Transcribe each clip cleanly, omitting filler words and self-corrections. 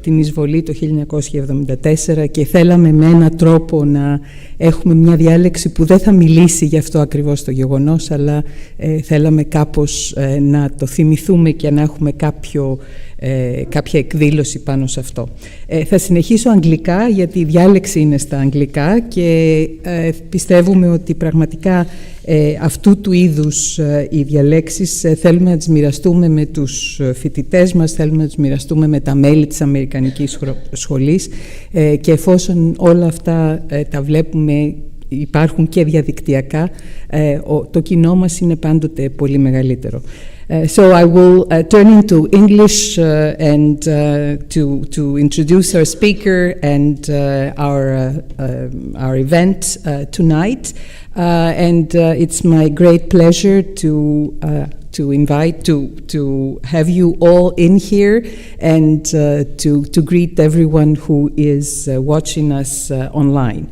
την εισβολή το 1974 και θέλαμε με έναν τρόπο να έχουμε μια διάλεξη που δεν θα μιλήσει γι' αυτό ακριβώς το γεγονός, αλλά θέλαμε κάπως να το θυμηθούμε και να έχουμε κάποια εκδήλωση πάνω σε αυτό. Θα συνεχίσω αγγλικά, γιατί η διάλεξη είναι στα αγγλικά και πιστεύουμε ότι πραγματικά αυτού του είδους οι διαλέξεις θέλουμε να τις μοιραστούμε με τους φοιτητές μας, θέλουμε να τις μοιραστούμε με τα μέλη της Αμερικανικής Σχολής και εφόσον όλα αυτά τα βλέπουμε, υπάρχουν και διαδικτυακά, το κοινό μας είναι πάντοτε πολύ μεγαλύτερο. So I will turn into English and to introduce our speaker and our event tonight. And it's my great pleasure to invite to have you all in here and to greet everyone who is watching us online.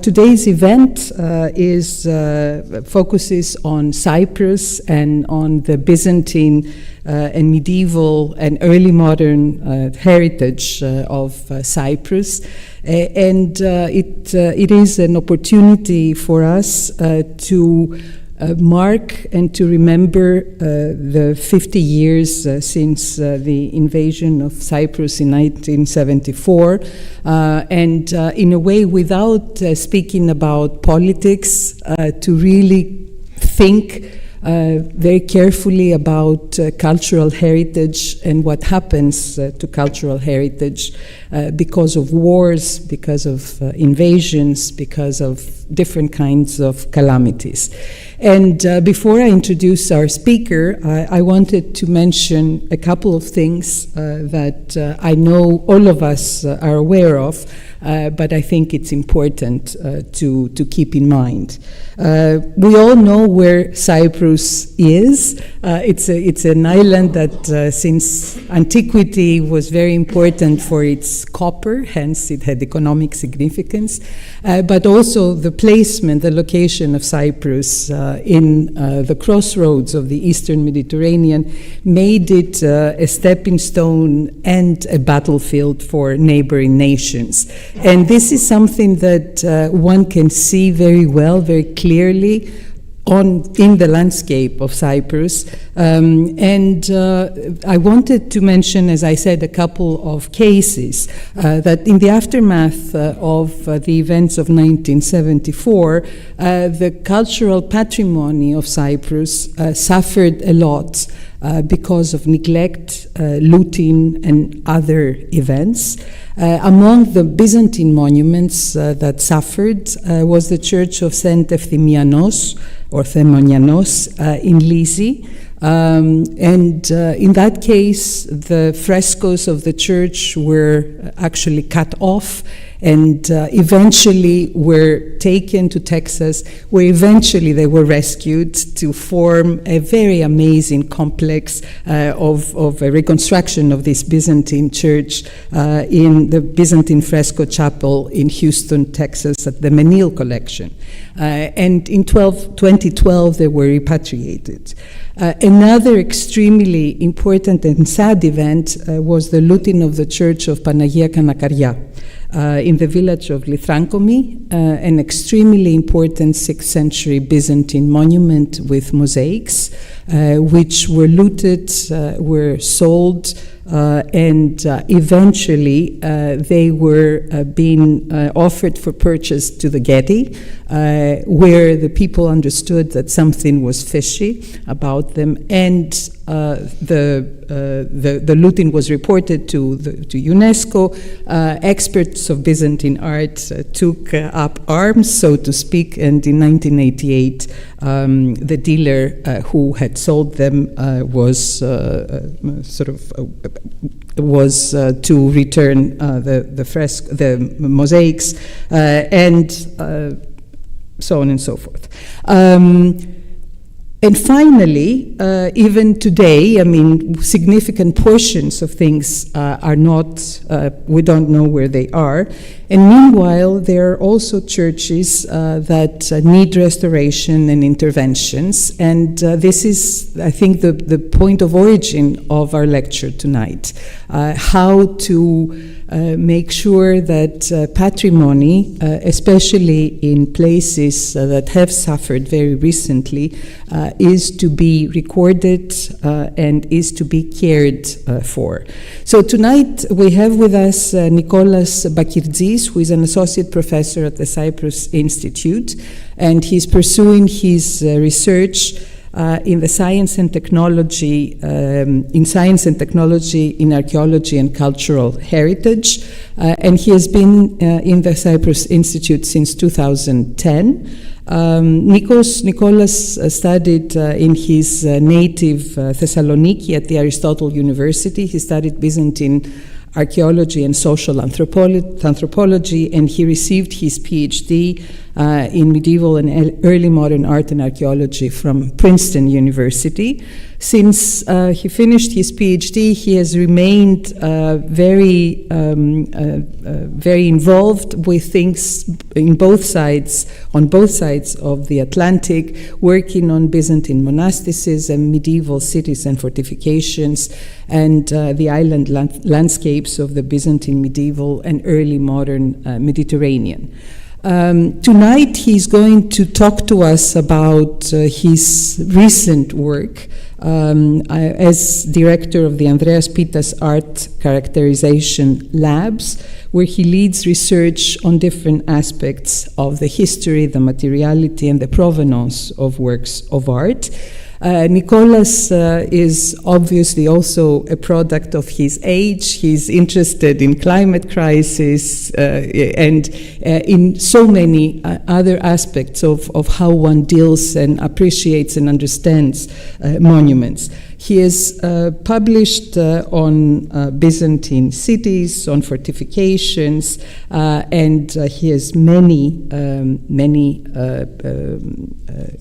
Today's event focuses on Cyprus and on the Byzantine and medieval and early modern heritage of Cyprus. It is an opportunity for us to mark and to remember the 50 years since the invasion of Cyprus in 1974, and in a way, without speaking about politics, to really think very carefully about cultural heritage and what happens to cultural heritage because of wars, because of invasions, because of different kinds of calamities. And before I introduce our speaker, I wanted to mention a couple of things that I know all of us are aware of, but I think it's important to keep in mind. We all know where Cyprus is. It's an island that since antiquity was very important for its copper, hence it had economic significance, but also the placement, the location of Cyprus in the crossroads of the Eastern Mediterranean made it a stepping stone and a battlefield for neighboring nations. And this is something that one can see very well, very clearly in the landscape of Cyprus. I wanted to mention, as I said, a couple of cases that in the aftermath of the events of 1974, the cultural patrimony of Cyprus suffered a lot because of neglect, looting, and other events. Among the Byzantine monuments that suffered was the church of Saint Ευθυμιανός or Themonianos in Lysi. In that case, the frescoes of the church were actually cut off and eventually were taken to Texas, where eventually they were rescued to form a very amazing complex of a reconstruction of this Byzantine church in the Byzantine Fresco Chapel in Houston, Texas, at the Menil Collection. And in 2012, they were repatriated. Another extremely important and sad event was the looting of the church of Panagia Kanakaria in the village of Lithrankomi, an extremely important 6th century Byzantine monument with mosaics, which were looted, were sold, and eventually they were being offered for purchase to the Getty, where the people understood that something was fishy about them, and the looting was reported to UNESCO. Experts of Byzantine art took up arms, so to speak, and in 1988 the dealer who had sold them was to return the mosaics and so on and so forth. And finally, even today, I mean, significant portions of things are not, we don't know where they are. And meanwhile, there are also churches that need restoration and interventions. And this is, I think, the point of origin of our lecture tonight. How to make sure that patrimony, especially in places that have suffered very recently, is to be recorded and is to be cared for. So tonight we have with us Nicholas Bakirtzis, who is an associate professor at the Cyprus Institute, and he's pursuing his research in the science and technology, in archaeology and cultural heritage, and he has been in the Cyprus Institute since 2010. Nicholas studied in his native Thessaloniki at the Aristotle University. He studied Byzantine archaeology and social anthropology, and he received his PhD in medieval and early modern art and archaeology from Princeton University. Since he finished his PhD, he has remained very involved with things on both sides of the Atlantic, working on Byzantine monasticism, medieval cities and fortifications, and the island landscapes of the Byzantine medieval and early modern Mediterranean. Tonight he's going to talk to us about his recent work as director of the Andreas Pitas Art Characterization Labs, where he leads research on different aspects of the history, the materiality, and the provenance of works of art. Nicholas is obviously also a product of his age. He's interested in climate crisis and in so many other aspects of how one deals and appreciates and understands monuments. He has published on Byzantine cities, on fortifications, and he has many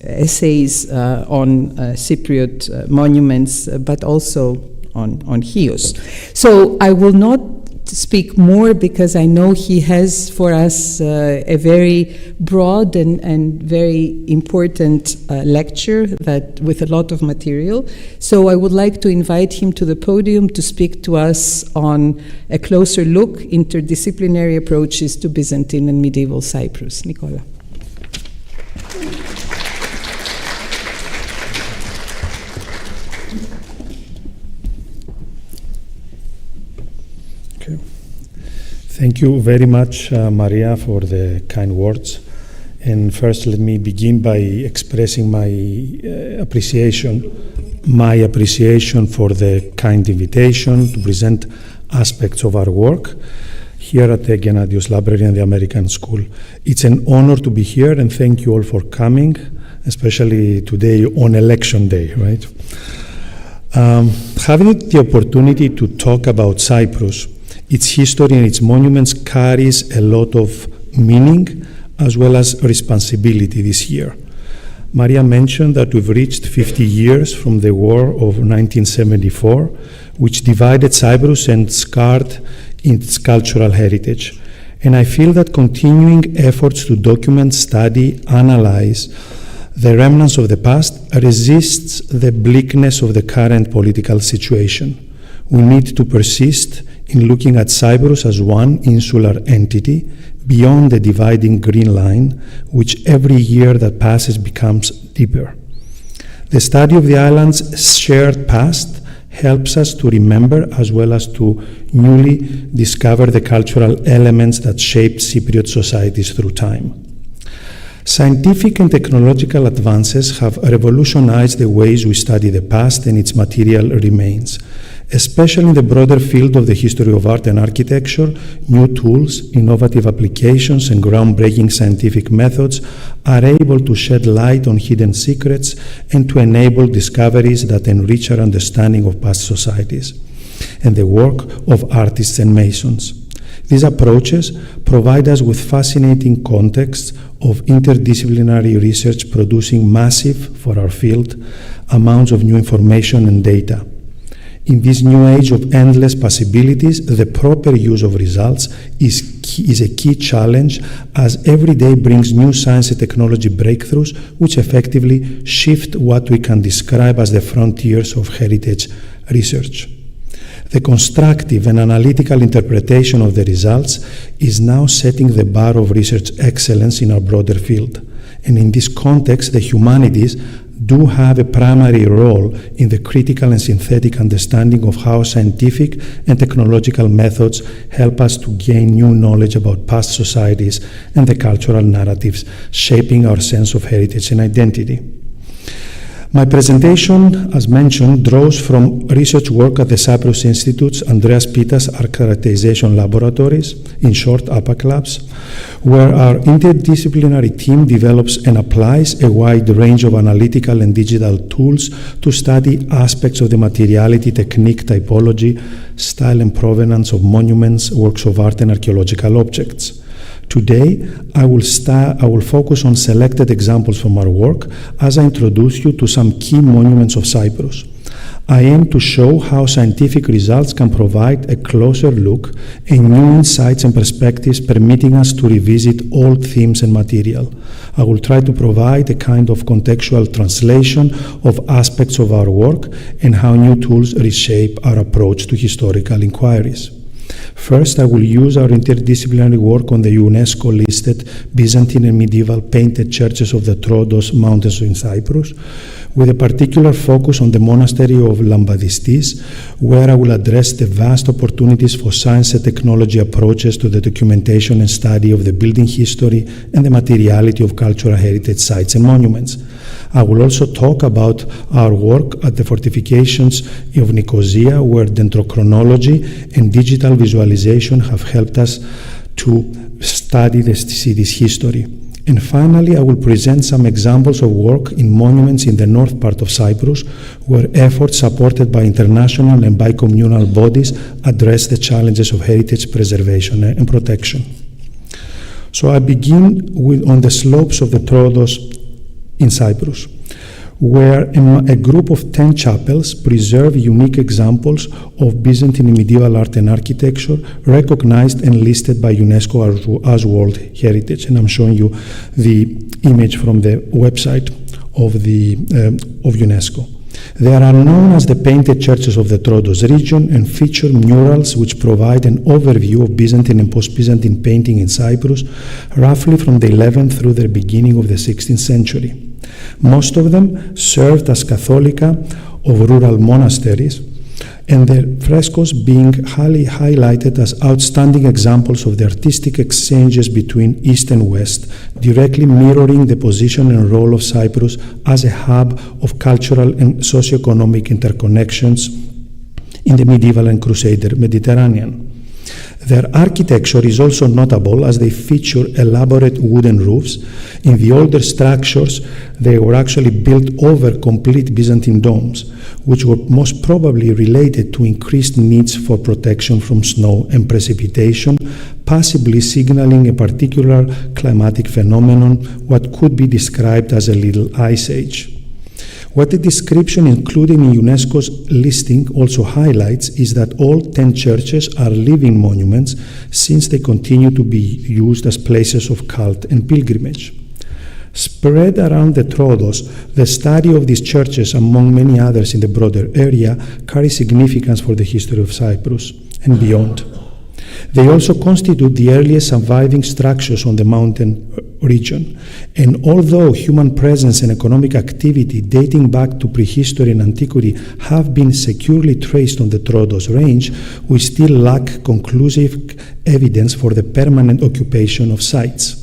essays on Cypriot monuments, but also on Chios. So I will not speak more because I know he has for us a very broad and very important lecture that with a lot of material. So I would like to invite him to the podium to speak to us on a closer look, interdisciplinary approaches to Byzantine and medieval Cyprus. Nicola. Thank you very much, Maria, for the kind words. And first, let me begin by expressing my appreciation for the kind invitation to present aspects of our work here at the Gennadios Library and the American School. It's an honor to be here, and thank you all for coming, especially today on Election Day, right? Having the opportunity to talk about Cyprus, its history and its monuments carries a lot of meaning as well as responsibility this year. Maria mentioned that we've reached 50 years from the war of 1974, which divided Cyprus and scarred its cultural heritage. And I feel that continuing efforts to document, study, analyze the remnants of the past resists the bleakness of the current political situation. We need to persist in looking at Cyprus as one insular entity beyond the dividing green line, which every year that passes becomes deeper. The study of the island's shared past helps us to remember as well as to newly discover the cultural elements that shaped Cypriot societies through time. Scientific and technological advances have revolutionized the ways we study the past and its material remains. Especially in the broader field of the history of art and architecture, new tools, innovative applications, and groundbreaking scientific methods are able to shed light on hidden secrets and to enable discoveries that enrich our understanding of past societies and the work of artists and masons. These approaches provide us with fascinating contexts of interdisciplinary research producing massive, for our field, amounts of new information and data. In this new age of endless possibilities, the proper use of results is is a key challenge, as every day brings new science and technology breakthroughs which effectively shift what we can describe as the frontiers of heritage research. The constructive and analytical interpretation of the results is now setting the bar of research excellence in our broader field. And in this context, the humanities do have a primary role in the critical and synthetic understanding of how scientific and technological methods help us to gain new knowledge about past societies and the cultural narratives shaping our sense of heritage and identity. My presentation, as mentioned, draws from research work at the Cyprus Institute's Andreas Pitas Art Characterization Laboratories, in short APAC Labs, where our interdisciplinary team develops and applies a wide range of analytical and digital tools to study aspects of the materiality, technique, typology, style and provenance of monuments, works of art and archaeological objects. Today, I will focus on selected examples from our work as I introduce you to some key monuments of Cyprus. I aim to show how scientific results can provide a closer look and new insights and perspectives, permitting us to revisit old themes and material. I will try to provide a kind of contextual translation of aspects of our work and how new tools reshape our approach to historical inquiries. First, I will use our interdisciplinary work on the UNESCO-listed Byzantine and Medieval Painted Churches of the Troodos Mountains in Cyprus, with a particular focus on the monastery of Lambadistis, where I will address the vast opportunities for science and technology approaches to the documentation and study of the building history and the materiality of cultural heritage sites and monuments. I will also talk about our work at the fortifications of Nicosia, where dendrochronology and digital visualization have helped us to study the city's history. And finally, I will present some examples of work in monuments in the north part of Cyprus, where efforts supported by international and bi-communal bodies address the challenges of heritage preservation and protection. So I begin on the slopes of the Troodos in Cyprus, where a group of 10 chapels preserve unique examples of Byzantine and medieval art and architecture recognized and listed by UNESCO as World Heritage. And I'm showing you the image from the website of UNESCO. They are known as the Painted Churches of the Troodos region and feature murals which provide an overview of Byzantine and post-Byzantine painting in Cyprus, roughly from the 11th through the beginning of the 16th century. Most of them served as Catholica of rural monasteries, and their frescoes being highly highlighted as outstanding examples of the artistic exchanges between East and West, directly mirroring the position and role of Cyprus as a hub of cultural and socioeconomic interconnections in the medieval and Crusader Mediterranean. Their architecture is also notable as they feature elaborate wooden roofs. In the older structures, they were actually built over complete Byzantine domes, which were most probably related to increased needs for protection from snow and precipitation, possibly signaling a particular climatic phenomenon, what could be described as a little ice age. What the description included in UNESCO's listing also highlights is that all 10 churches are living monuments, since they continue to be used as places of cult and pilgrimage. Spread around the Troodos, the study of these churches, among many others in the broader area, carries significance for the history of Cyprus and beyond. They also constitute the earliest surviving structures on the mountain region, and although human presence and economic activity dating back to prehistory and antiquity have been securely traced on the Troodos range, we still lack conclusive evidence for the permanent occupation of sites.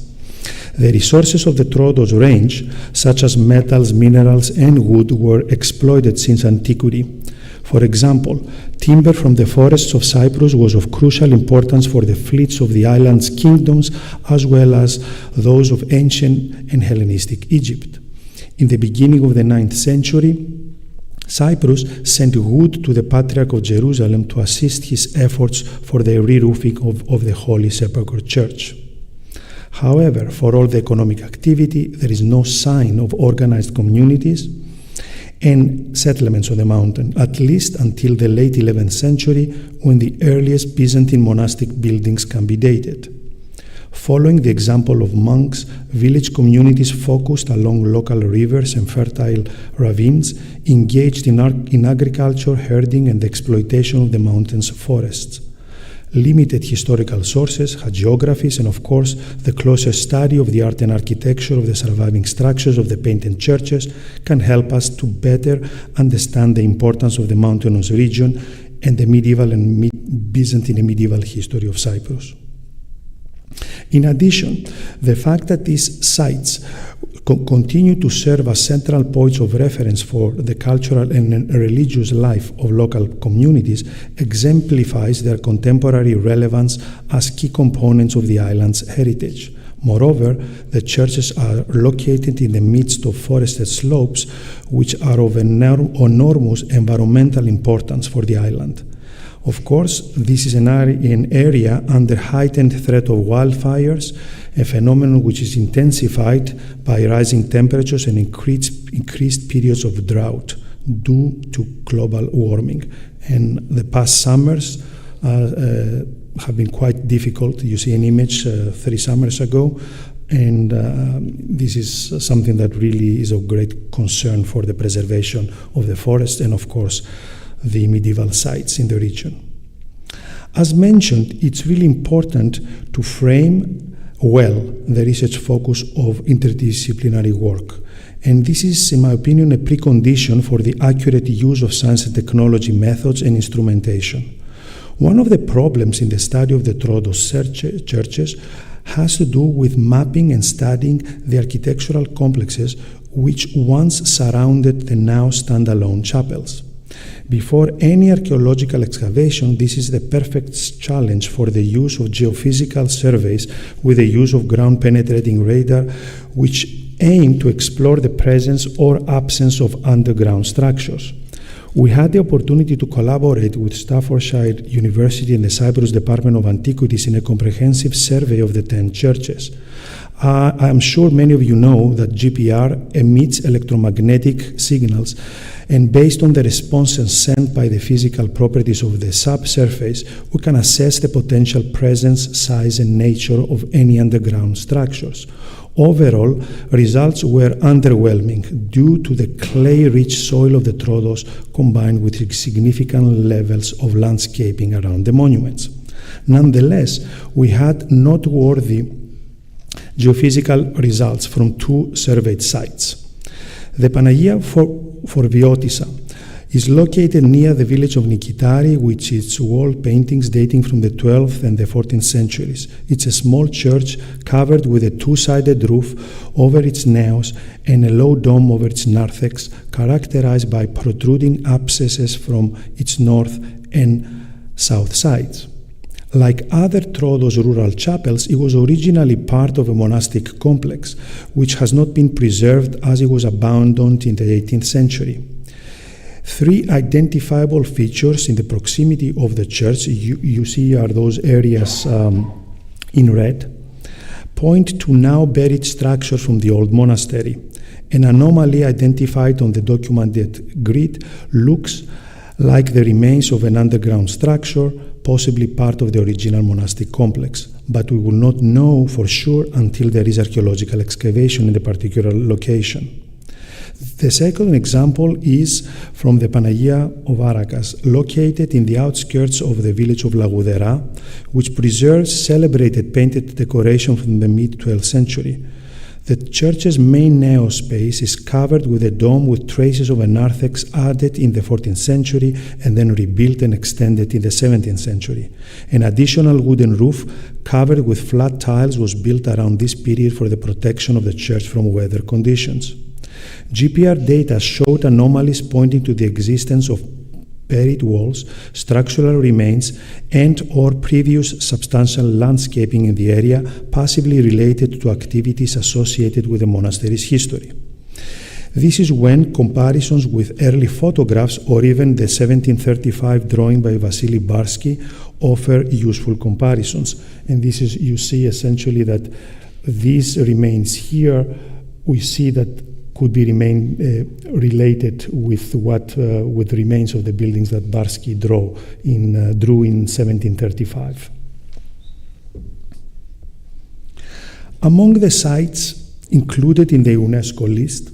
The resources of the Troodos range, such as metals, minerals, and wood, were exploited since antiquity. For example, timber from the forests of Cyprus was of crucial importance for the fleets of the island's kingdoms, as well as those of ancient and Hellenistic Egypt. In the beginning of the 9th century, Cyprus sent wood to the Patriarch of Jerusalem to assist his efforts for the re-roofing of the Holy Sepulchre Church. However, for all the economic activity, there is no sign of organized communities and settlements on the mountain, at least until the late 11th century, when the earliest Byzantine monastic buildings can be dated. Following the example of monks, village communities focused along local rivers and fertile ravines, engaged in agriculture, herding, and the exploitation of the mountains forests. Limited historical sources, hagiographies, and of course the closer study of the art and architecture of the surviving structures of the painted churches can help us to better understand the importance of the mountainous region and the medieval and Byzantine and medieval history of Cyprus. In addition, the fact that these sites continue to serve as central points of reference for the cultural and religious life of local communities exemplifies their contemporary relevance as key components of the island's heritage. Moreover, the churches are located in the midst of forested slopes, which are of enormous environmental importance for the island. Of course, this is an area under heightened threat of wildfires, a phenomenon which is intensified by rising temperatures and increased periods of drought due to global warming. And the past summers have been quite difficult. You see an image 3 summers ago, and this is something that really is of great concern for the preservation of the forest and, of course, the medieval sites in the region. As mentioned, it's really important to frame well the research focus of interdisciplinary work. And this is, in my opinion, a precondition for the accurate use of science and technology methods and instrumentation. One of the problems in the study of the Troodos churches has to do with mapping and studying the architectural complexes which once surrounded the now standalone chapels. Before any archaeological excavation, this is the perfect challenge for the use of geophysical surveys with the use of ground-penetrating radar, which aim to explore the presence or absence of underground structures. We had the opportunity to collaborate with Staffordshire University and the Cyprus Department of Antiquities in a comprehensive survey of the 10 churches. I'm sure many of you know that GPR emits electromagnetic signals, and based on the responses sent by the physical properties of the subsurface, we can assess the potential presence, size, and nature of any underground structures. Overall, results were underwhelming due to the clay-rich soil of the Troodos combined with significant levels of landscaping around the monuments. Nonetheless, we had noteworthy geophysical results from 2 surveyed sites. The Panagia Fortifications is located near the village of Nikitari, with its wall paintings dating from the 12th and the 14th centuries. It's a small church covered with a 2-sided roof over its naos and a low dome over its narthex, characterized by protruding abscesses from its north and south sides. Like other Troodos rural chapels, it was originally part of a monastic complex, which has not been preserved as it was abandoned in the 18th century. 3 identifiable features in the proximity of the church, you see are those areas in red, point to now buried structures from the old monastery. An anomaly identified on the documented grid looks like the remains of an underground structure, possibly part of the original monastic complex, but we will not know for sure until there is archaeological excavation in the particular location. The second example is from the Panagia of Arakas, located in the outskirts of the village of Lagudera, which preserves celebrated painted decoration from the mid-12th century. The church's main naos space is covered with a dome with traces of a narthex added in the 14th century and then rebuilt and extended in the 17th century. An additional wooden roof covered with flat tiles was built around this period for the protection of the church from weather conditions. GPR data showed anomalies pointing to the existence of buried walls, structural remains, and/or previous substantial landscaping in the area, possibly related to activities associated with the monastery's history. This is when comparisons with early photographs or even the 1735 drawing by Vasily Barsky offer useful comparisons. And this is, you see essentially that these remains here, we see that could be related with with remains of the buildings that Barsky drew in 1735. Among the sites included in the UNESCO list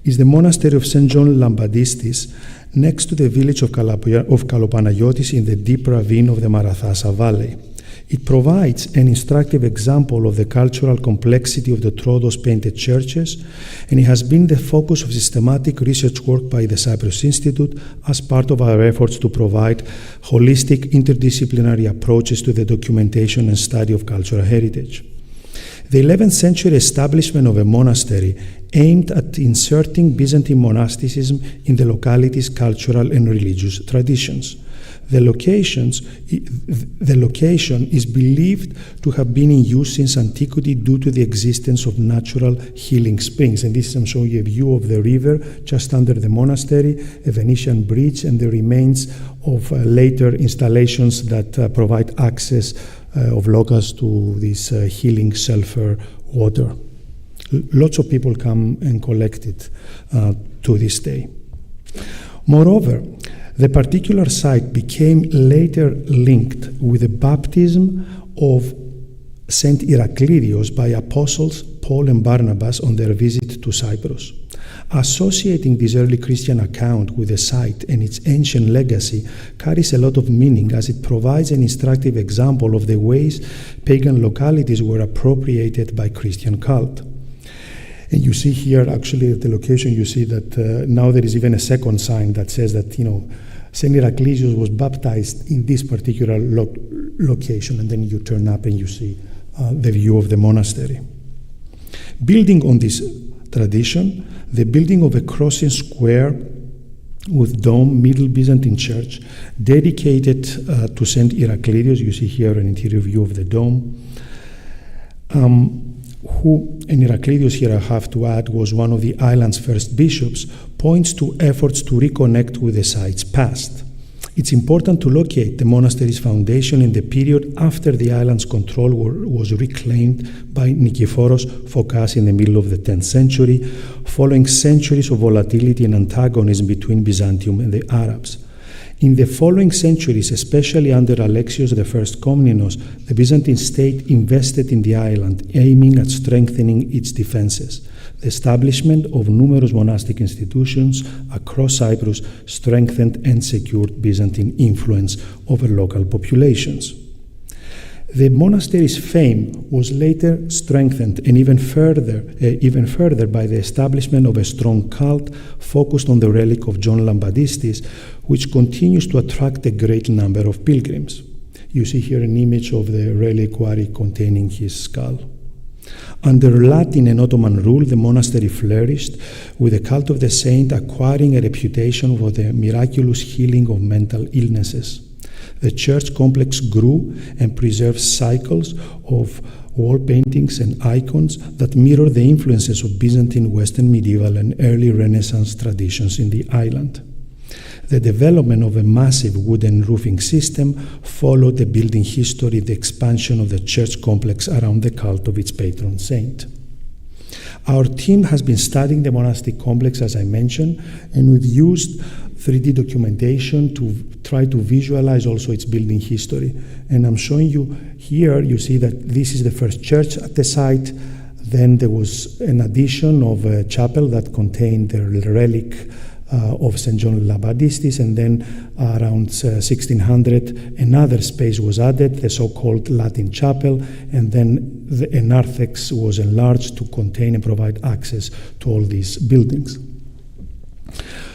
is the monastery of St. John Lambadistis, next to the village of Kalopanayotis in the deep ravine of the Marathasa Valley. It provides an instructive example of the cultural complexity of the Troodos Painted Churches, and it has been the focus of systematic research work by the Cyprus Institute as part of our efforts to provide holistic interdisciplinary approaches to the documentation and study of cultural heritage. The 11th century establishment of a monastery aimed at inserting Byzantine monasticism in the locality's cultural and religious traditions. The location is believed to have been in use since antiquity due to the existence of natural healing springs. And this is, I'm showing you a view of the river just under the monastery, a Venetian bridge, and the remains of later installations that provide access of locals to this healing sulfur water. Lots of people come and collect it to this day. Moreover, the particular site became later linked with the baptism of Saint Heraclidios by apostles Paul and Barnabas on their visit to Cyprus. Associating this early Christian account with the site and its ancient legacy carries a lot of meaning, as it provides an instructive example of the ways pagan localities were appropriated by Christian cult. And you see here, actually, at the location, you see that now there is even a second sign that says that, Saint Heraclidius was baptized in this particular location, and then you turn up and you see the view of the monastery. Building on this tradition, the building of a crossing square with dome Middle Byzantine church dedicated to Saint Heraclidius, you see here an interior view of the dome, and Heraclidius, here I have to add, was one of the island's first bishops, points to efforts to reconnect with the site's past. It's important to locate the monastery's foundation in the period after the island's control was reclaimed by Nikephoros Phokas in the middle of the 10th century, following centuries of volatility and antagonism between Byzantium and the Arabs. In the following centuries, especially under Alexios I Komnenos, the Byzantine state invested in the island, aiming at strengthening its defenses. The establishment of numerous monastic institutions across Cyprus strengthened and secured Byzantine influence over local populations. The monastery's fame was later strengthened and even further by the establishment of a strong cult focused on the relic of John Lambadistis, which continues to attract a great number of pilgrims. You see here an image of the reliquary containing his skull. Under Latin and Ottoman rule, the monastery flourished, with the cult of the saint acquiring a reputation for the miraculous healing of mental illnesses. The church complex grew and preserved cycles of wall paintings and icons that mirror the influences of Byzantine, Western medieval, and early Renaissance traditions in the island. The development of a massive wooden roofing system followed the building history, the expansion of the church complex around the cult of its patron saint. Our team has been studying the monastic complex, as I mentioned, and we've used 3D documentation to try to visualize also its building history. And I'm showing you here, you see that this is the first church at the site. Then there was an addition of a chapel that contained the relic of St. John Lambadistis, and then around 1600 another space was added, the so-called Latin chapel, and then a narthex was enlarged to contain and provide access to all these buildings.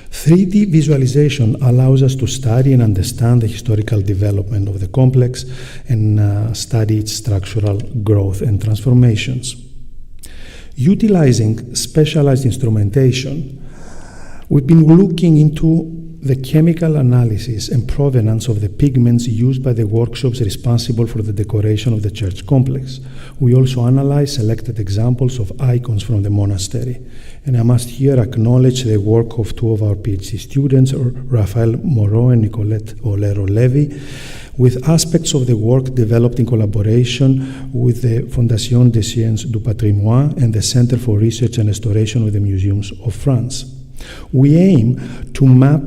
3D visualization allows us to study and understand the historical development of the complex and study its structural growth and transformations. Utilizing specialized instrumentation, we've been looking into the chemical analysis and provenance of the pigments used by the workshops responsible for the decoration of the church complex. We also analyzed selected examples of icons from the monastery. And I must here acknowledge the work of two of our PhD students, Raphael Moreau and Nicolette Olero-Levy, with aspects of the work developed in collaboration with the Fondation des Sciences du Patrimoine and the Center for Research and Restoration of the Museums of France. We aim to map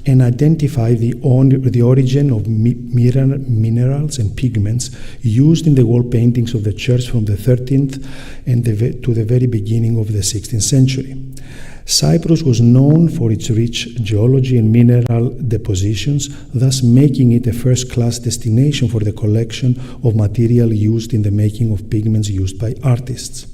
and identify the origin of minerals and pigments used in the wall paintings of the church from the 13th and to the very beginning of the 16th century. Cyprus was known for its rich geology and mineral depositions, thus making it a first-class destination for the collection of material used in the making of pigments used by artists.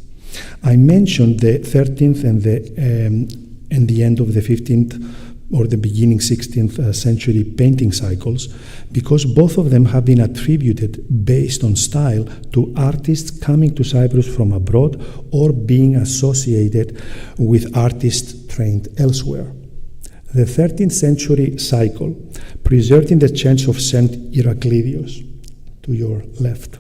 I mentioned the 13th and the end of the 15th or the beginning 16th century painting cycles, because both of them have been attributed based on style to artists coming to Cyprus from abroad or being associated with artists trained elsewhere. The 13th century cycle, preserved in the church of St. Heraclidios, to your left,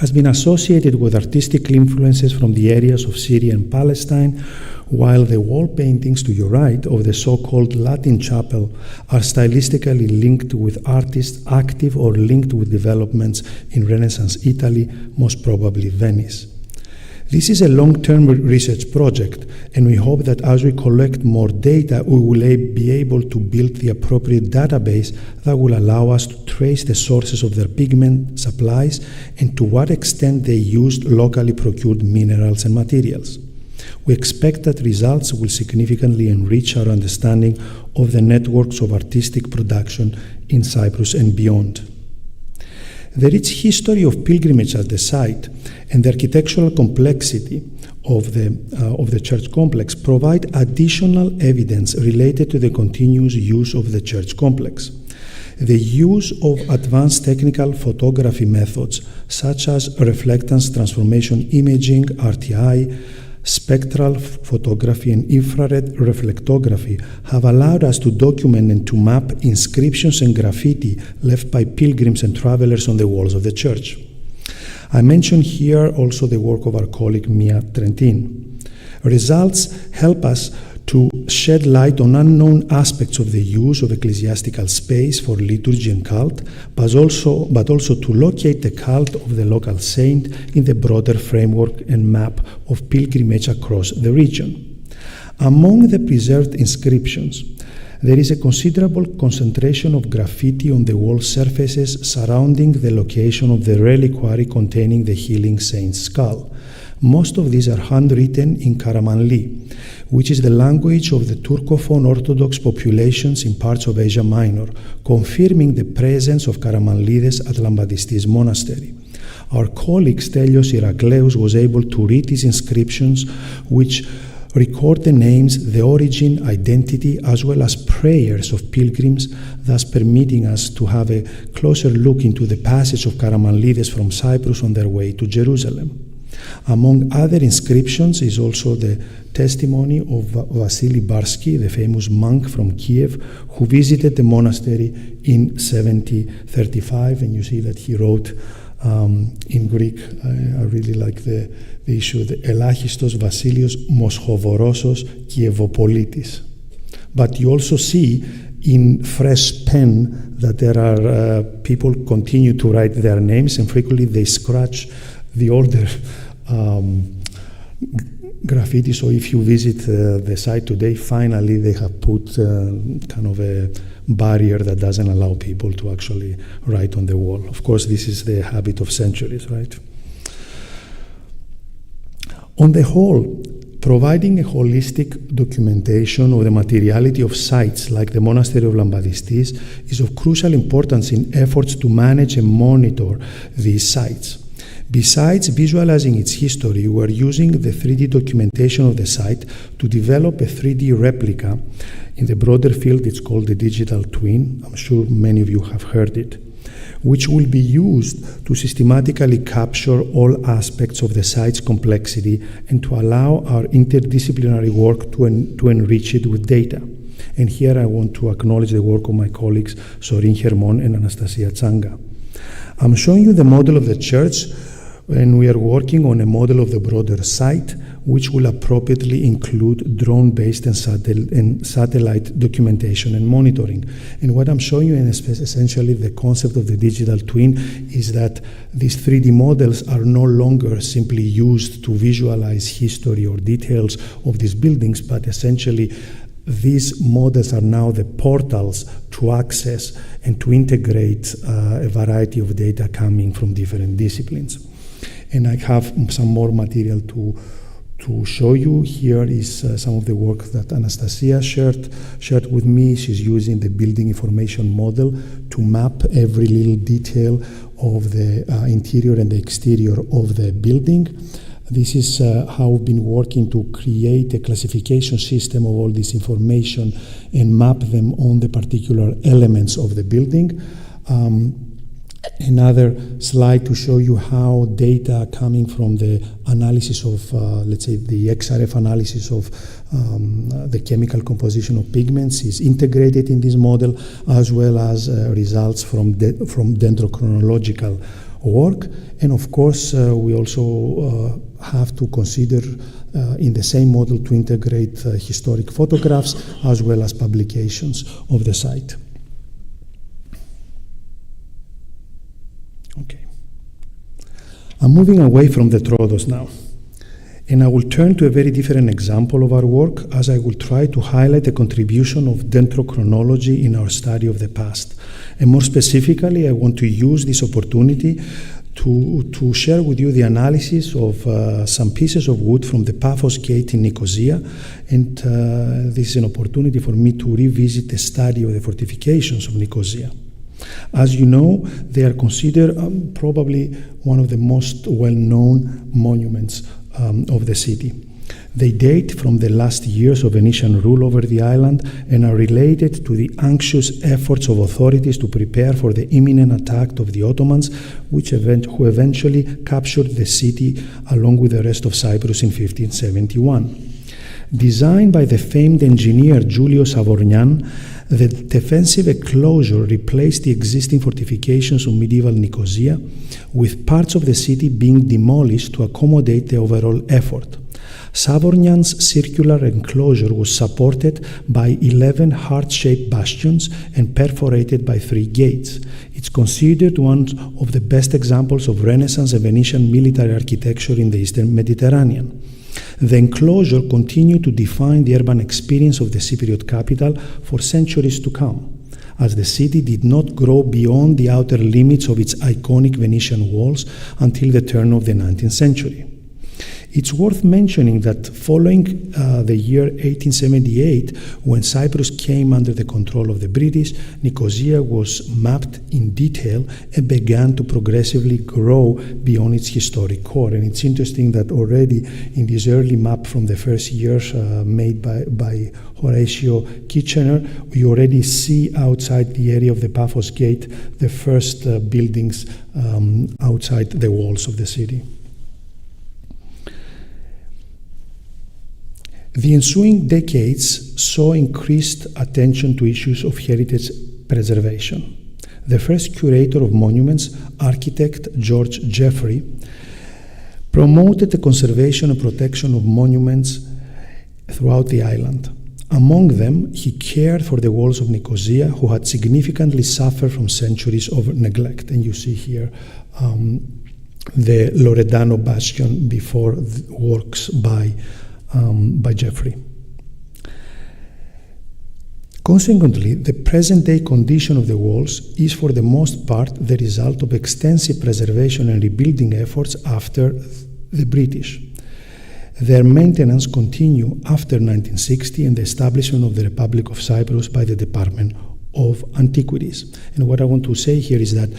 has been associated with artistic influences from the areas of Syria and Palestine, while the wall paintings to your right of the so-called Latin Chapel are stylistically linked with artists active or linked with developments in Renaissance Italy, most probably Venice. This is a long-term research project, and we hope that as we collect more data, we will be able to build the appropriate database that will allow us to trace the sources of their pigment supplies and to what extent they used locally procured minerals and materials. We expect that results will significantly enrich our understanding of the networks of artistic production in Cyprus and beyond. The rich history of pilgrimage at the site and the architectural complexity of the church complex provide additional evidence related to the continuous use of the church complex. The use of advanced technical photography methods such as reflectance transformation imaging, RTI, spectral photography and infrared reflectography have allowed us to document and to map inscriptions and graffiti left by pilgrims and travelers on the walls of the church. I mention here also the work of our colleague Mia Trentin. Results help us to shed light on unknown aspects of the use of ecclesiastical space for liturgy and cult, but also to locate the cult of the local saint in the broader framework and map of pilgrimage across the region. Among the preserved inscriptions, there is a considerable concentration of graffiti on the wall surfaces surrounding the location of the reliquary containing the healing saint's skull. Most of these are handwritten in Karamanli, which is the language of the Turcophone Orthodox populations in parts of Asia Minor, confirming the presence of Karamanlides at Lambadistis Monastery. Our colleague Stelios Irakleus was able to read these inscriptions, which record the names, the origin, identity, as well as prayers of pilgrims, thus permitting us to have a closer look into the passage of Karamanlides from Cyprus on their way to Jerusalem. Among other inscriptions is also the testimony of Vasily Barsky, the famous monk from Kiev, who visited the monastery in 1735, and you see that he wrote in Greek. I really like the issue, the Elachistos Vasilios Moschovorosos Kievopolitis. But you also see in fresh pen that there are people continue to write their names, and frequently they scratch the older graffiti. So if you visit the site today, finally they have put kind of a barrier that doesn't allow people to actually write on the wall. Of course, this is the habit of centuries, right? On the whole, providing a holistic documentation of the materiality of sites like the monastery of Lambadistis is of crucial importance in efforts to manage and monitor these sites. Besides visualizing its history, we are using the 3D documentation of the site to develop a 3D replica. In the broader field, it's called the digital twin. I'm sure many of you have heard it, which will be used to systematically capture all aspects of the site's complexity and to allow our interdisciplinary work to enrich it with data. And here I want to acknowledge the work of my colleagues Sorin Hermon and Anastasia Tsanga. I'm showing you the model of the church, and we are working on a model of the broader site, which will appropriately include drone-based and satellite documentation and monitoring. And what I'm showing you is essentially the concept of the digital twin is that these 3D models are no longer simply used to visualize history or details of these buildings, but essentially These models are now the portals to access and to integrate a variety of data coming from different disciplines. And I have some more material to show you. Here is some of the work that Anastasia shared with me. She's using the building information model to map every little detail of the interior and the exterior of the building. This is how we've been working to create a classification system of all this information and map them on the particular elements of the building. Another slide to show you how data coming from the analysis of, let's say, the XRF analysis of the chemical composition of pigments is integrated in this model, as well as results from dendrochronological work. And of course, we also have to consider in the same model to integrate historic photographs as well as publications of the site. Okay. I'm moving away from the Troodos now, and I will turn to a very different example of our work, as I will try to highlight the contribution of dendrochronology in our study of the past. And more specifically, I want to use this opportunity to share with you the analysis of some pieces of wood from the Paphos Gate in Nicosia, and this is an opportunity for me to revisit the study of the fortifications of Nicosia. As you know, they are considered probably one of the most well-known monuments of the city. They date from the last years of Venetian rule over the island and are related to the anxious efforts of authorities to prepare for the imminent attack of the Ottomans, who eventually captured the city along with the rest of Cyprus in 1571. Designed by the famed engineer Giulio Savorgnan, the defensive enclosure replaced the existing fortifications of medieval Nicosia, with parts of the city being demolished to accommodate the overall effort. Savorgnan's circular enclosure was supported by 11 heart-shaped bastions and perforated by 3 gates. It's considered one of the best examples of Renaissance and Venetian military architecture in the Eastern Mediterranean. The enclosure continued to define the urban experience of the Cypriot capital for centuries to come, as the city did not grow beyond the outer limits of its iconic Venetian walls until the turn of the 19th century. It's worth mentioning that following the year 1878, when Cyprus came under the control of the British, Nicosia was mapped in detail and began to progressively grow beyond its historic core. And it's interesting that already in this early map from the first years made by Horatio Kitchener, we already see outside the area of the Paphos Gate the first buildings outside the walls of the city. The ensuing decades saw increased attention to issues of heritage preservation. The first curator of monuments, architect George Jeffrey, promoted the conservation and protection of monuments throughout the island. Among them, he cared for the walls of Nicosia, who had significantly suffered from centuries of neglect. And you see here the Loredano bastion before works by Jeffrey. Consequently, the present-day condition of the walls is for the most part the result of extensive preservation and rebuilding efforts after the British. Their maintenance continued after 1960 and the establishment of the Republic of Cyprus by the Department of Antiquities. And what I want to say here is that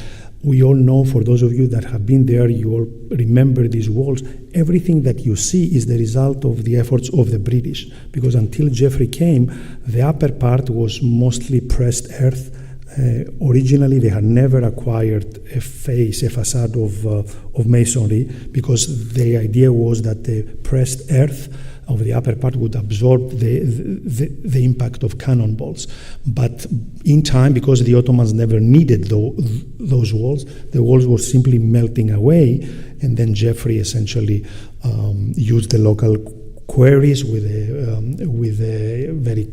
we all know, for those of you that have been there, you all remember these walls. Everything that you see is the result of the efforts of the British, because until Jeffrey came, the upper part was mostly pressed earth. Originally, they had never acquired a facade of masonry, because the idea was that the pressed earth of the upper part would absorb the impact of cannonballs. But in time, because the Ottomans never needed those walls, the walls were simply melting away, and then Jeffrey essentially used the local quarries with a very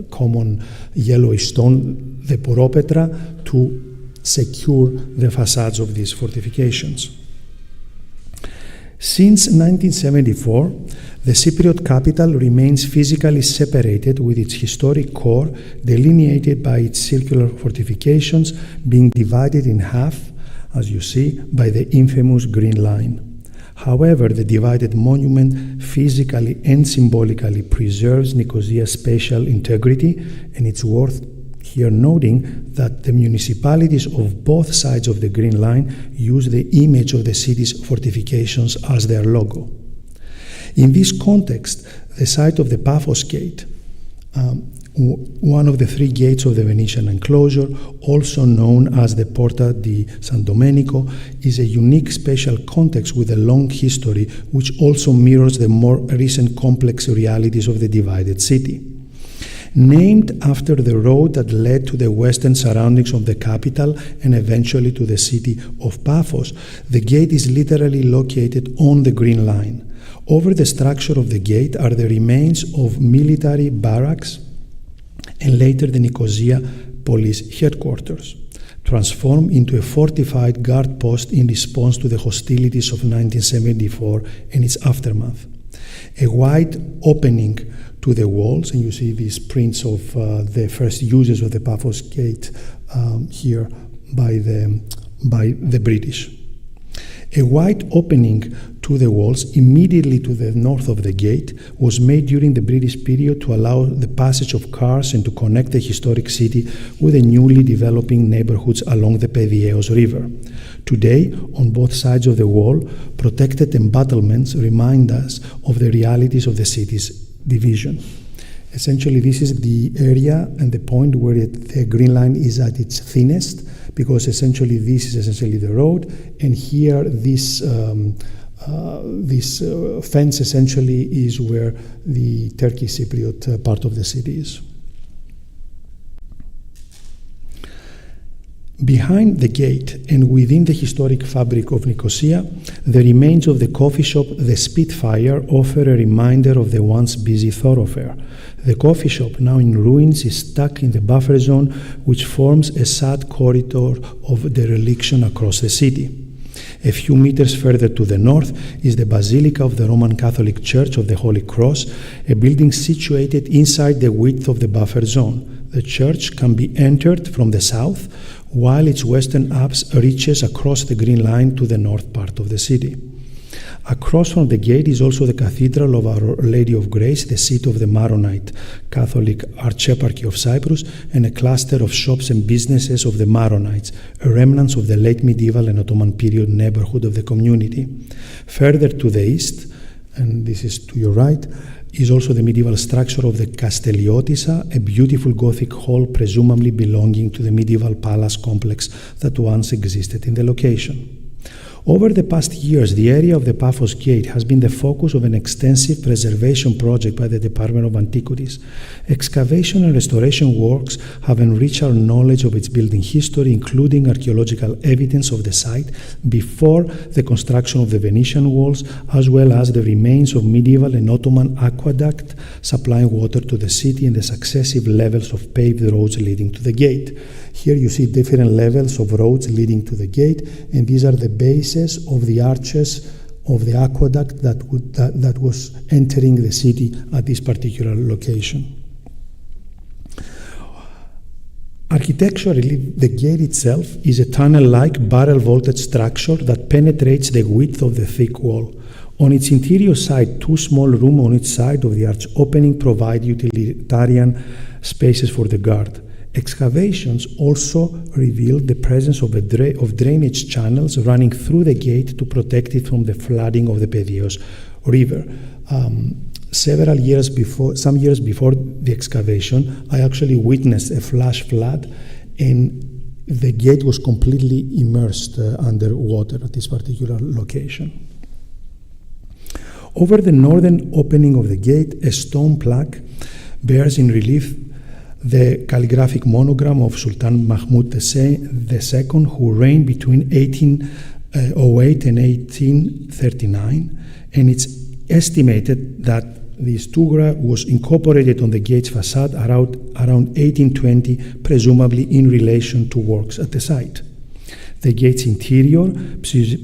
common yellowish stone, the poropetra, to secure the facades of these fortifications. Since 1974, the Cypriot capital remains physically separated, with its historic core delineated by its circular fortifications being divided in half, as you see, by the infamous Green Line. However, the divided monument physically and symbolically preserves Nicosia's spatial integrity, and it's worth here noting that the municipalities of both sides of the Green Line use the image of the city's fortifications as their logo. In this context, the site of the Paphos Gate, one of the three gates of the Venetian enclosure, also known as the Porta di San Domenico, is a unique spatial context with a long history which also mirrors the more recent complex realities of the divided city. Named after the road that led to the western surroundings of the capital and eventually to the city of Paphos, the gate is literally located on the Green Line. Over the structure of the gate are the remains of military barracks and later the Nicosia police headquarters, transformed into a fortified guard post in response to the hostilities of 1974 and its aftermath. A wide opening to the walls, and you see these prints of the first uses of the Paphos Gate here by the British. A wide opening to the walls immediately to the north of the gate was made during the British period to allow the passage of cars and to connect the historic city with the newly developing neighborhoods along the Pediaeos River. Today, on both sides of the wall, protected embattlements remind us of the realities of the city's division. Essentially, this is the area and the point where the Green Line is at its thinnest, because essentially this is essentially the road, and here this fence essentially is where the Turkish Cypriot part of the city is. Behind the gate and within the historic fabric of Nicosia, the remains of the coffee shop The Spitfire offer a reminder of the once busy thoroughfare. The coffee shop, now in ruins, is stuck in the buffer zone, which forms a sad corridor of dereliction across the city. A few meters further to the north is the Basilica of the Roman Catholic Church of the Holy Cross, a building situated inside the width of the buffer zone. The church can be entered from the south, while its western apse reaches across the Green Line to the north part of the city. Across from the gate is also the Cathedral of Our Lady of Grace, the seat of the Maronite Catholic Archeparchy of Cyprus, and a cluster of shops and businesses of the Maronites, a remnants of the late medieval and Ottoman period neighborhood of the community. Further to the east, and this is to your right, is also the medieval structure of the Castelliotissa, a beautiful Gothic hall presumably belonging to the medieval palace complex that once existed in the location. Over the past years, the area of the Paphos Gate has been the focus of an extensive preservation project by the Department of Antiquities. Excavation and restoration works have enriched our knowledge of its building history, including archaeological evidence of the site before the construction of the Venetian walls, as well as the remains of medieval and Ottoman aqueduct supplying water to the city and the successive levels of paved roads leading to the gate. Here you see different levels of roads leading to the gate, and these are the bases of the arches of the aqueduct that was entering the city at this particular location. Architecturally, the gate itself is a tunnel-like barrel-vaulted structure that penetrates the width of the thick wall. On its interior side, two small rooms on each side of the arch opening provide utilitarian spaces for the guard. Excavations also revealed the presence of drainage channels running through the gate to protect it from the flooding of the Pediaeos River. Some years before the excavation, I actually witnessed a flash flood, and the gate was completely immersed under water at this particular location. Over the northern opening of the gate, a stone plaque bears in relief the calligraphic monogram of Sultan Mahmud II, who reigned between 1808 and 1839, and it's estimated that the stucco was incorporated on the gate's facade around 1820, presumably in relation to works at the site. The gate's interior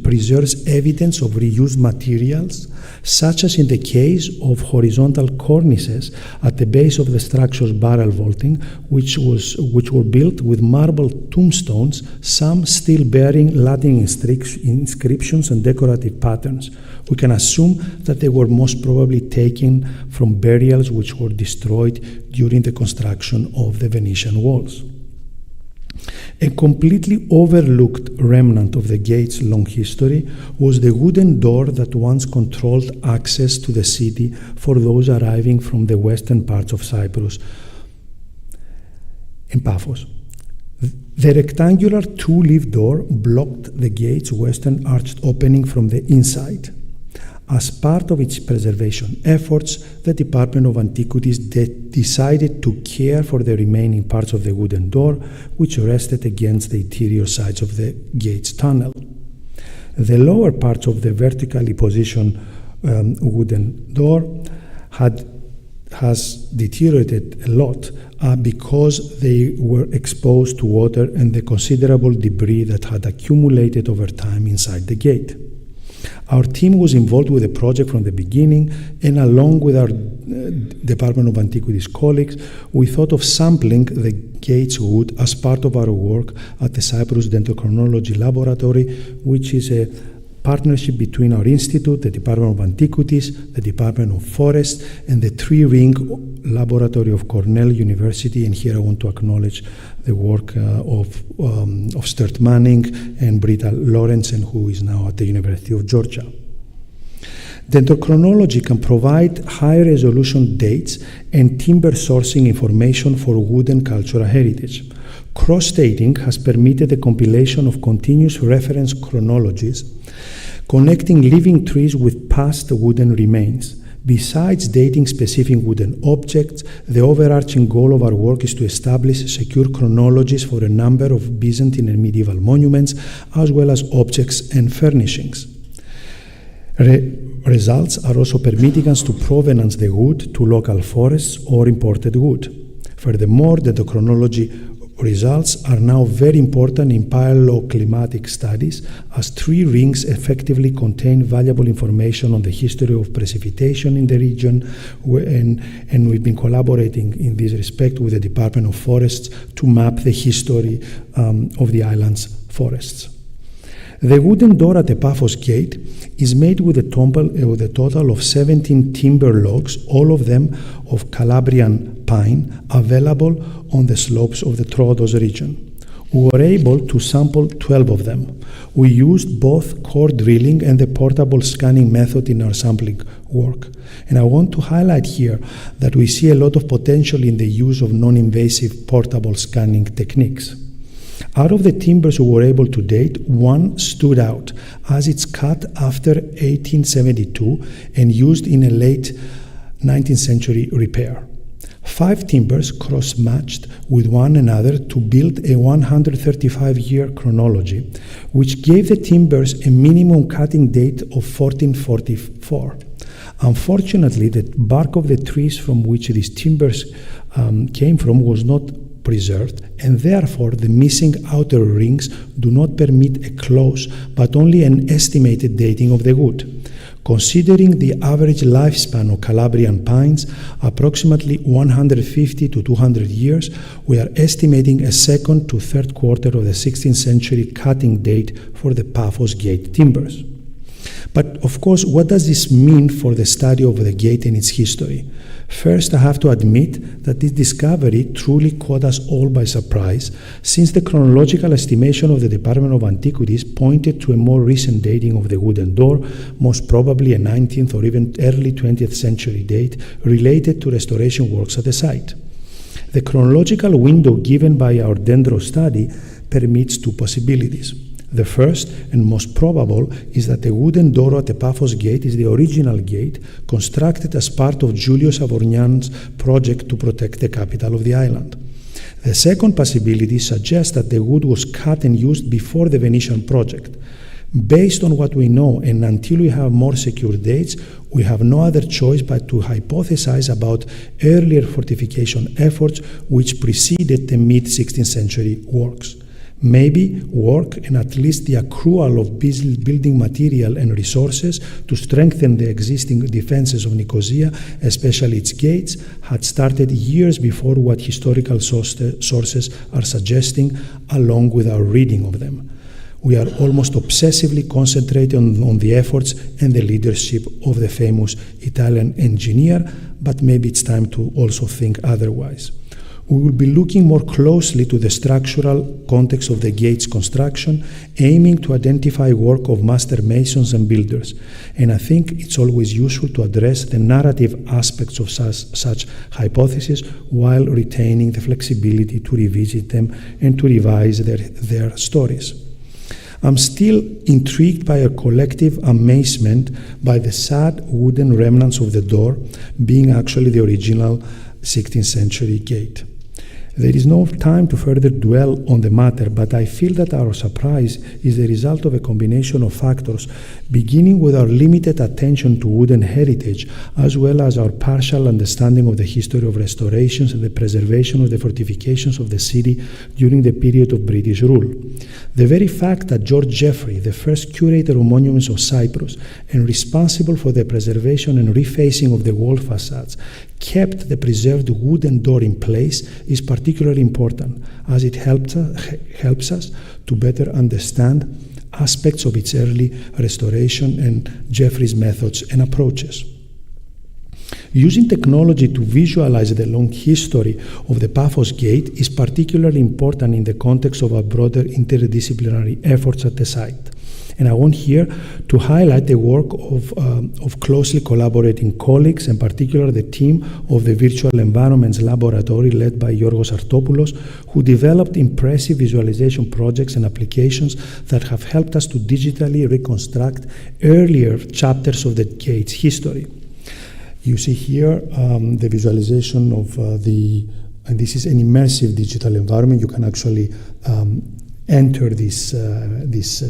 preserves evidence of reused materials, such as in the case of horizontal cornices at the base of the structure's barrel vaulting, which were built with marble tombstones, some still bearing Latin inscriptions and decorative patterns. We can assume that they were most probably taken from burials which were destroyed during the construction of the Venetian walls. A completely overlooked remnant of the gate's long history was the wooden door that once controlled access to the city for those arriving from the western parts of Cyprus and Paphos. The rectangular two-leaf door blocked the gate's western arched opening from the inside. As part of its preservation efforts, the Department of Antiquities decided to care for the remaining parts of the wooden door, which rested against the interior sides of the gate's tunnel. The lower parts of the vertically positioned wooden door has deteriorated a lot because they were exposed to water and the considerable debris that had accumulated over time inside the gate. Our team was involved with the project from the beginning, and along with our Department of Antiquities colleagues, we thought of sampling the gate's wood as part of our work at the Cyprus Dendrochronology Laboratory, which is a partnership between our institute, the Department of Antiquities, the Department of Forests, and the Three-Ring Laboratory of Cornell University. And here I want to acknowledge the work of Sturt Manning and Britta Lorentzen, who is now at the University of Georgia. Dendrochronology can provide high-resolution dates and timber sourcing information for wood and cultural heritage. Cross-dating has permitted the compilation of continuous reference chronologies, connecting living trees with past wooden remains. Besides dating specific wooden objects, the overarching goal of our work is to establish secure chronologies for a number of Byzantine and medieval monuments, as well as objects and furnishings. Results are also permitting us to provenance the wood to local forests or imported wood. Furthermore, the chronology results are now very important in paleoclimatic studies, as tree rings effectively contain valuable information on the history of precipitation in the region, and we've been collaborating in this respect with the Department of Forests to map the history of the island's forests. The wooden door at the Paphos Gate is made with a total of 17 timber logs, all of them of Calabrian pine, available on the slopes of the Troodos region. We were able to sample 12 of them. We used both core drilling and the portable scanning method in our sampling work. And I want to highlight here that we see a lot of potential in the use of non-invasive portable scanning techniques. Out of the timbers we were able to date, one stood out as it's cut after 1872 and used in a late 19th century repair. 5 timbers cross-matched with one another to build a 135-year chronology, which gave the timbers a minimum cutting date of 1444. Unfortunately, the bark of the trees from which these timbers came from was not preserved, and therefore the missing outer rings do not permit a close but only an estimated dating of the wood. Considering the average lifespan of Calabrian pines, approximately 150 to 200 years, we are estimating a second to third quarter of the 16th century cutting date for the Paphos Gate timbers. But of course, what does this mean for the study of the gate and its history? First, I have to admit that this discovery truly caught us all by surprise, since the chronological estimation of the Department of Antiquities pointed to a more recent dating of the wooden door, most probably a 19th or even early 20th century date related to restoration works at the site. The chronological window given by our dendro study permits 2 possibilities. The first and most probable is that the wooden door at the Paphos Gate is the original gate constructed as part of Julius Avornian's project to protect the capital of the island. The second possibility suggests that the wood was cut and used before the Venetian project. Based on what we know, and until we have more secure dates, we have no other choice but to hypothesize about earlier fortification efforts which preceded the mid-16th century works. Maybe work and at least the accrual of building material and resources to strengthen the existing defenses of Nicosia, especially its gates, had started years before what historical sources are suggesting, along with our reading of them. We are almost obsessively concentrated on the efforts and the leadership of the famous Italian engineer, but maybe it's time to also think otherwise. We will be looking more closely to the structural context of the gate's construction, aiming to identify work of master masons and builders. And I think it's always useful to address the narrative aspects of such hypotheses while retaining the flexibility to revisit them and to revise their stories. I'm still intrigued by a collective amazement by the sad wooden remnants of the door being actually the original 16th century gate. There is no time to further dwell on the matter, but I feel that our surprise is the result of a combination of factors, beginning with our limited attention to wooden heritage, as well as our partial understanding of the history of restorations and the preservation of the fortifications of the city during the period of British rule. The very fact that George Jeffrey, the first curator of monuments of Cyprus and responsible for the preservation and refacing of the wall facades, kept the preserved wooden door in place is particularly important, as it helps us to better understand aspects of its early restoration and Jeffrey's methods and approaches. Using technology to visualize the long history of the Paphos Gate is particularly important in the context of our broader interdisciplinary efforts at the site. And I want here to highlight the work of closely collaborating colleagues, in particular the team of the Virtual Environments Laboratory led by Yorgos Artopoulos, who developed impressive visualization projects and applications that have helped us to digitally reconstruct earlier chapters of the gate's history. You see here the visualization of and this is an immersive digital environment. You can actually enter this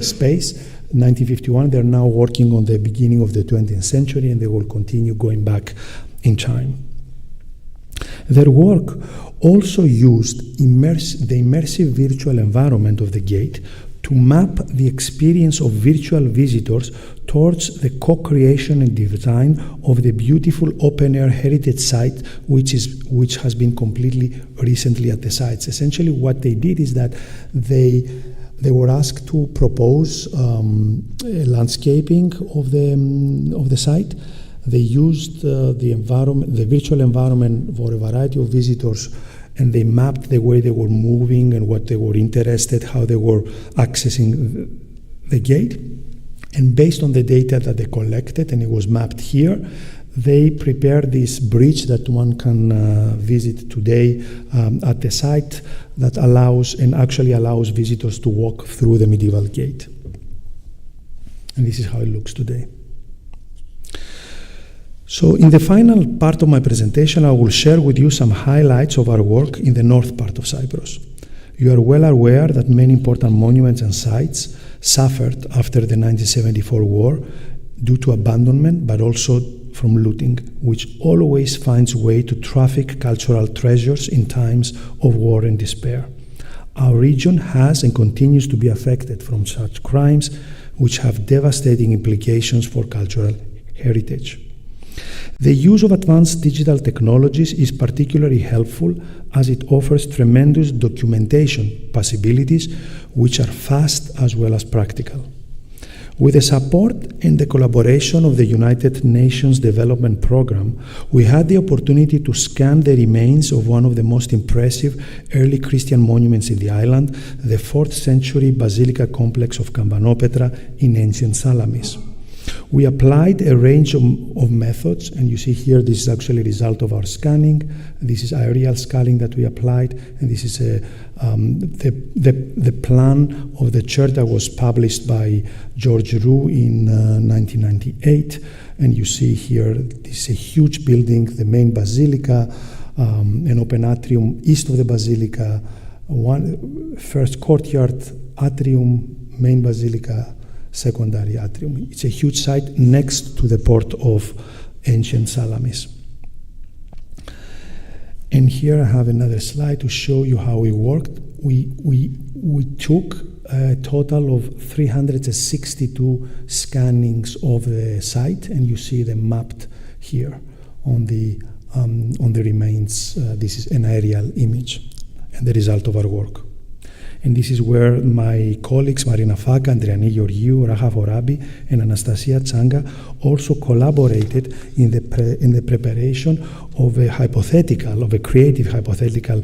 space. 1951, they're now working on the beginning of the 20th century, and they will continue going back in time. Their work also used the immersive virtual environment of the gate to map the experience of virtual visitors towards the co-creation and design of the beautiful open-air heritage site, which has been completely recently at the sites. Essentially, what they did is that they were asked to propose landscaping of the site. They used the virtual environment for a variety of visitors, and they mapped the way they were moving and what they were interested, how they were accessing the gate. And based on the data that they collected, and it was mapped here, they prepared this bridge that one can visit today at the site that allows visitors to walk through the medieval gate. And this is how it looks today. So in the final part of my presentation, I will share with you some highlights of our work in the north part of Cyprus. You are well aware that many important monuments and sites suffered after the 1974 war due to abandonment, but also from looting, which always finds way to traffic cultural treasures in times of war and despair. Our region has and continues to be affected from such crimes, which have devastating implications for cultural heritage. The use of advanced digital technologies is particularly helpful as it offers tremendous documentation possibilities, which are fast as well as practical. With the support and the collaboration of the United Nations Development Programme, we had the opportunity to scan the remains of one of the most impressive early Christian monuments in the island, the 4th century Basilica complex of Campanopetra in ancient Salamis. We applied a range of methods, and you see here this is actually a result of our scanning. This is aerial scanning that we applied, and this is the plan of the church that was published by George Roux in 1998. And you see here this is a huge building, the main basilica, an open atrium east of the basilica, first courtyard, atrium, main basilica, secondary atrium. It's a huge site next to the port of ancient Salamis. And here I have another slide to show you how we worked. We We took a total of 362 scannings of the site, and you see them mapped here on the remains. This is an aerial image and the result of our work. And this is where my colleagues Marina Faka, Andriani Georgiou, Raha Vorabi, and Anastasia Tsanga also collaborated in the preparation of a creative hypothetical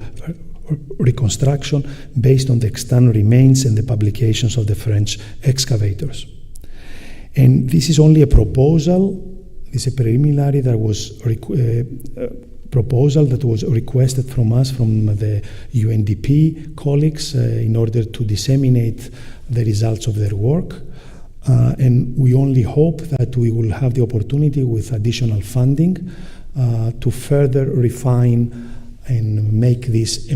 reconstruction based on the extant remains and the publications of the French excavators. And this is only a proposal. It's a preliminary that was proposal that was requested from us, from the UNDP colleagues, in order to disseminate the results of their work. And we only hope that we will have the opportunity with additional funding to further refine and make this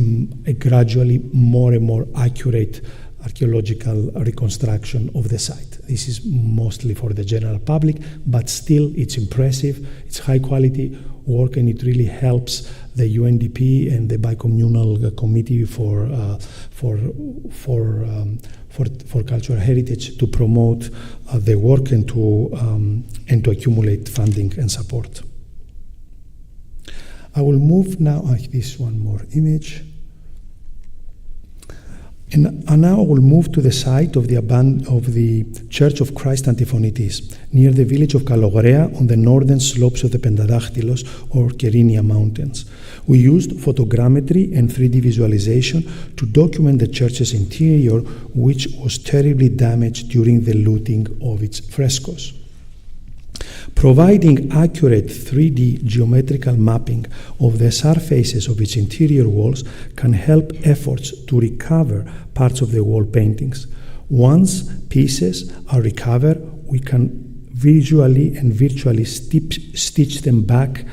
a gradually more and more accurate archaeological reconstruction of the site. This is mostly for the general public, but still it's impressive, it's high quality work, and it really helps the UNDP and the Bicommunal Committee for Cultural Heritage to promote their work and to accumulate funding and support. I will move now, this one more image. And now I will move to the site of the Church of Christ Antiphonitis, near the village of Kalogorea on the northern slopes of the Pentadactylos or Kerynia mountains. We used photogrammetry and 3D visualization to document the church's interior, which was terribly damaged during the looting of its frescoes. Providing accurate 3D geometrical mapping of the surfaces of its interior walls can help efforts to recover parts of the wall paintings. Once pieces are recovered, we can visually and virtually stitch them back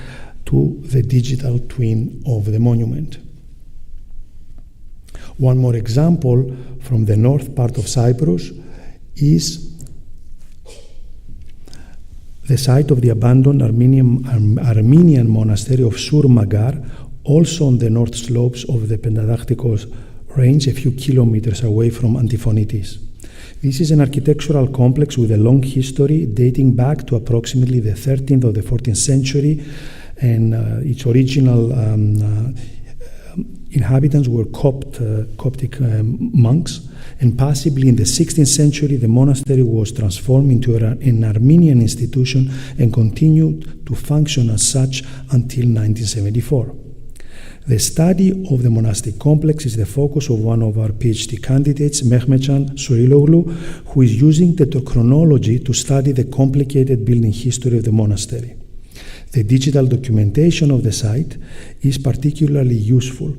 to the digital twin of the monument. One more example from the north part of Cyprus is the site of the abandoned Armenian monastery of Sur Magar, also on the north slopes of the Pentadactylos range, a few kilometers away from Antiphonitis. This is an architectural complex with a long history dating back to approximately the 13th or the 14th century, and its original inhabitants were Coptic monks. And possibly in the 16th century, the monastery was transformed into an Armenian institution and continued to function as such until 1974. The study of the monastic complex is the focus of one of our PhD candidates, Mehmetcan Suriloglu, who is using chronology to study the complicated building history of the monastery. The digital documentation of the site is particularly useful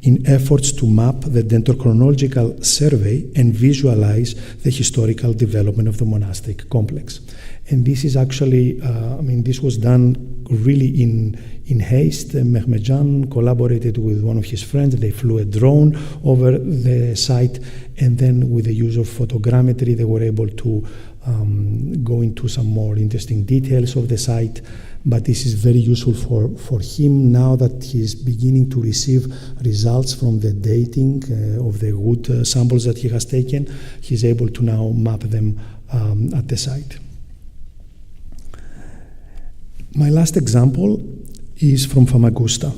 in efforts to map the dendrochronological survey and visualize the historical development of the monastic complex. And this is actually, this was done really in haste. Mehmetcan collaborated with one of his friends. They flew a drone over the site, and then with the use of photogrammetry, they were able to go into some more interesting details of the site. But this is very useful for him now that he's beginning to receive results from the dating of the wood samples that he has taken. He's able to now map them at the site. My last example is from Famagusta,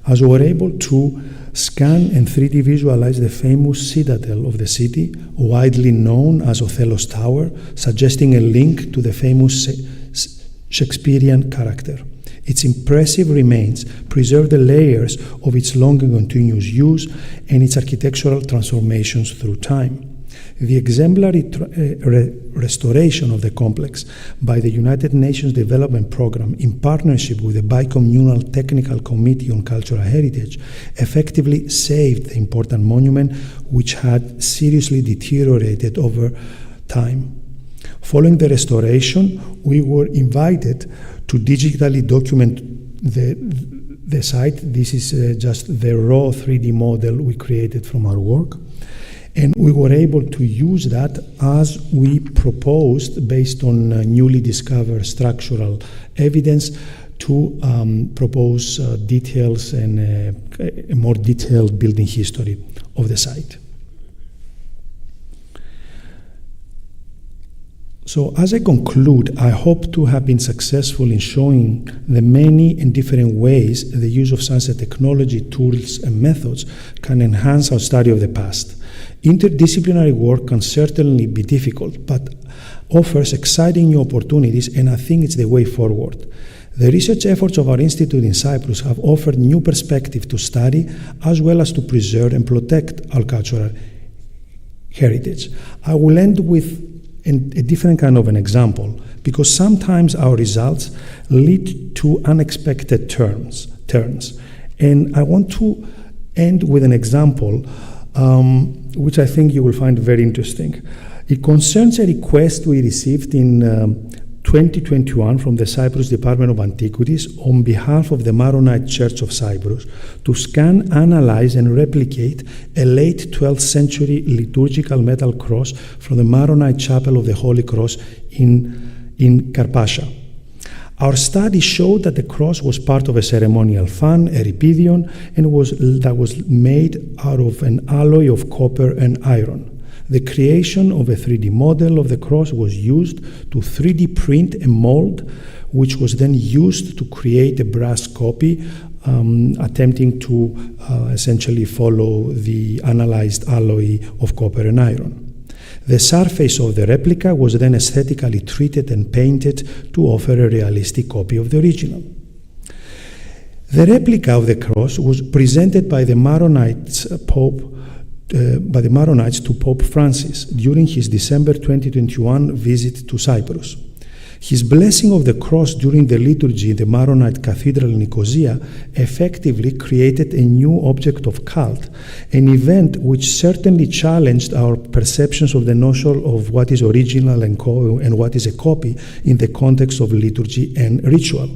as we were able to scan and 3D visualize the famous citadel of the city, widely known as Othello's Tower, suggesting a link to the famous Shakespearean character. Its impressive remains preserve the layers of its long and continuous use and its architectural transformations through time. The exemplary restoration of the complex by the United Nations Development Programme in partnership with the Bicommunal Technical Committee on Cultural Heritage effectively saved the important monument, which had seriously deteriorated over time. Following the restoration, we were invited to digitally document the site. This is just the raw 3D model we created from our work. And we were able to use that as we proposed, based on newly discovered structural evidence, to propose details and a more detailed building history of the site. So as I conclude, I hope to have been successful in showing the many and different ways the use of science and technology, tools and methods can enhance our study of the past. Interdisciplinary work can certainly be difficult, but offers exciting new opportunities, and I think it's the way forward. The research efforts of our institute in Cyprus have offered new perspective to study as well as to preserve and protect our cultural heritage. I will end with a different kind of an example, because sometimes our results lead to unexpected turns. And I want to end with an example which I think you will find very interesting. It concerns a request we received in 2021 from the Cyprus Department of Antiquities on behalf of the Maronite Church of Cyprus to scan, analyze and replicate a late 12th century liturgical metal cross from the Maronite Chapel of the Holy Cross in Carpathia. Our study showed that the cross was part of a ceremonial fan, a rhipidion, and that was made out of an alloy of copper and iron. The creation of a 3D model of the cross was used to 3D print a mold, which was then used to create a brass copy, attempting to essentially follow the analyzed alloy of copper and iron. The surface of the replica was then aesthetically treated and painted to offer a realistic copy of the original. The replica of the cross was presented by the Maronites to Pope Francis during his December 2021 visit to Cyprus. His blessing of the cross during the liturgy in the Maronite Cathedral in Nicosia effectively created a new object of cult, an event which certainly challenged our perceptions of the notion of what is original and what is a copy in the context of liturgy and ritual.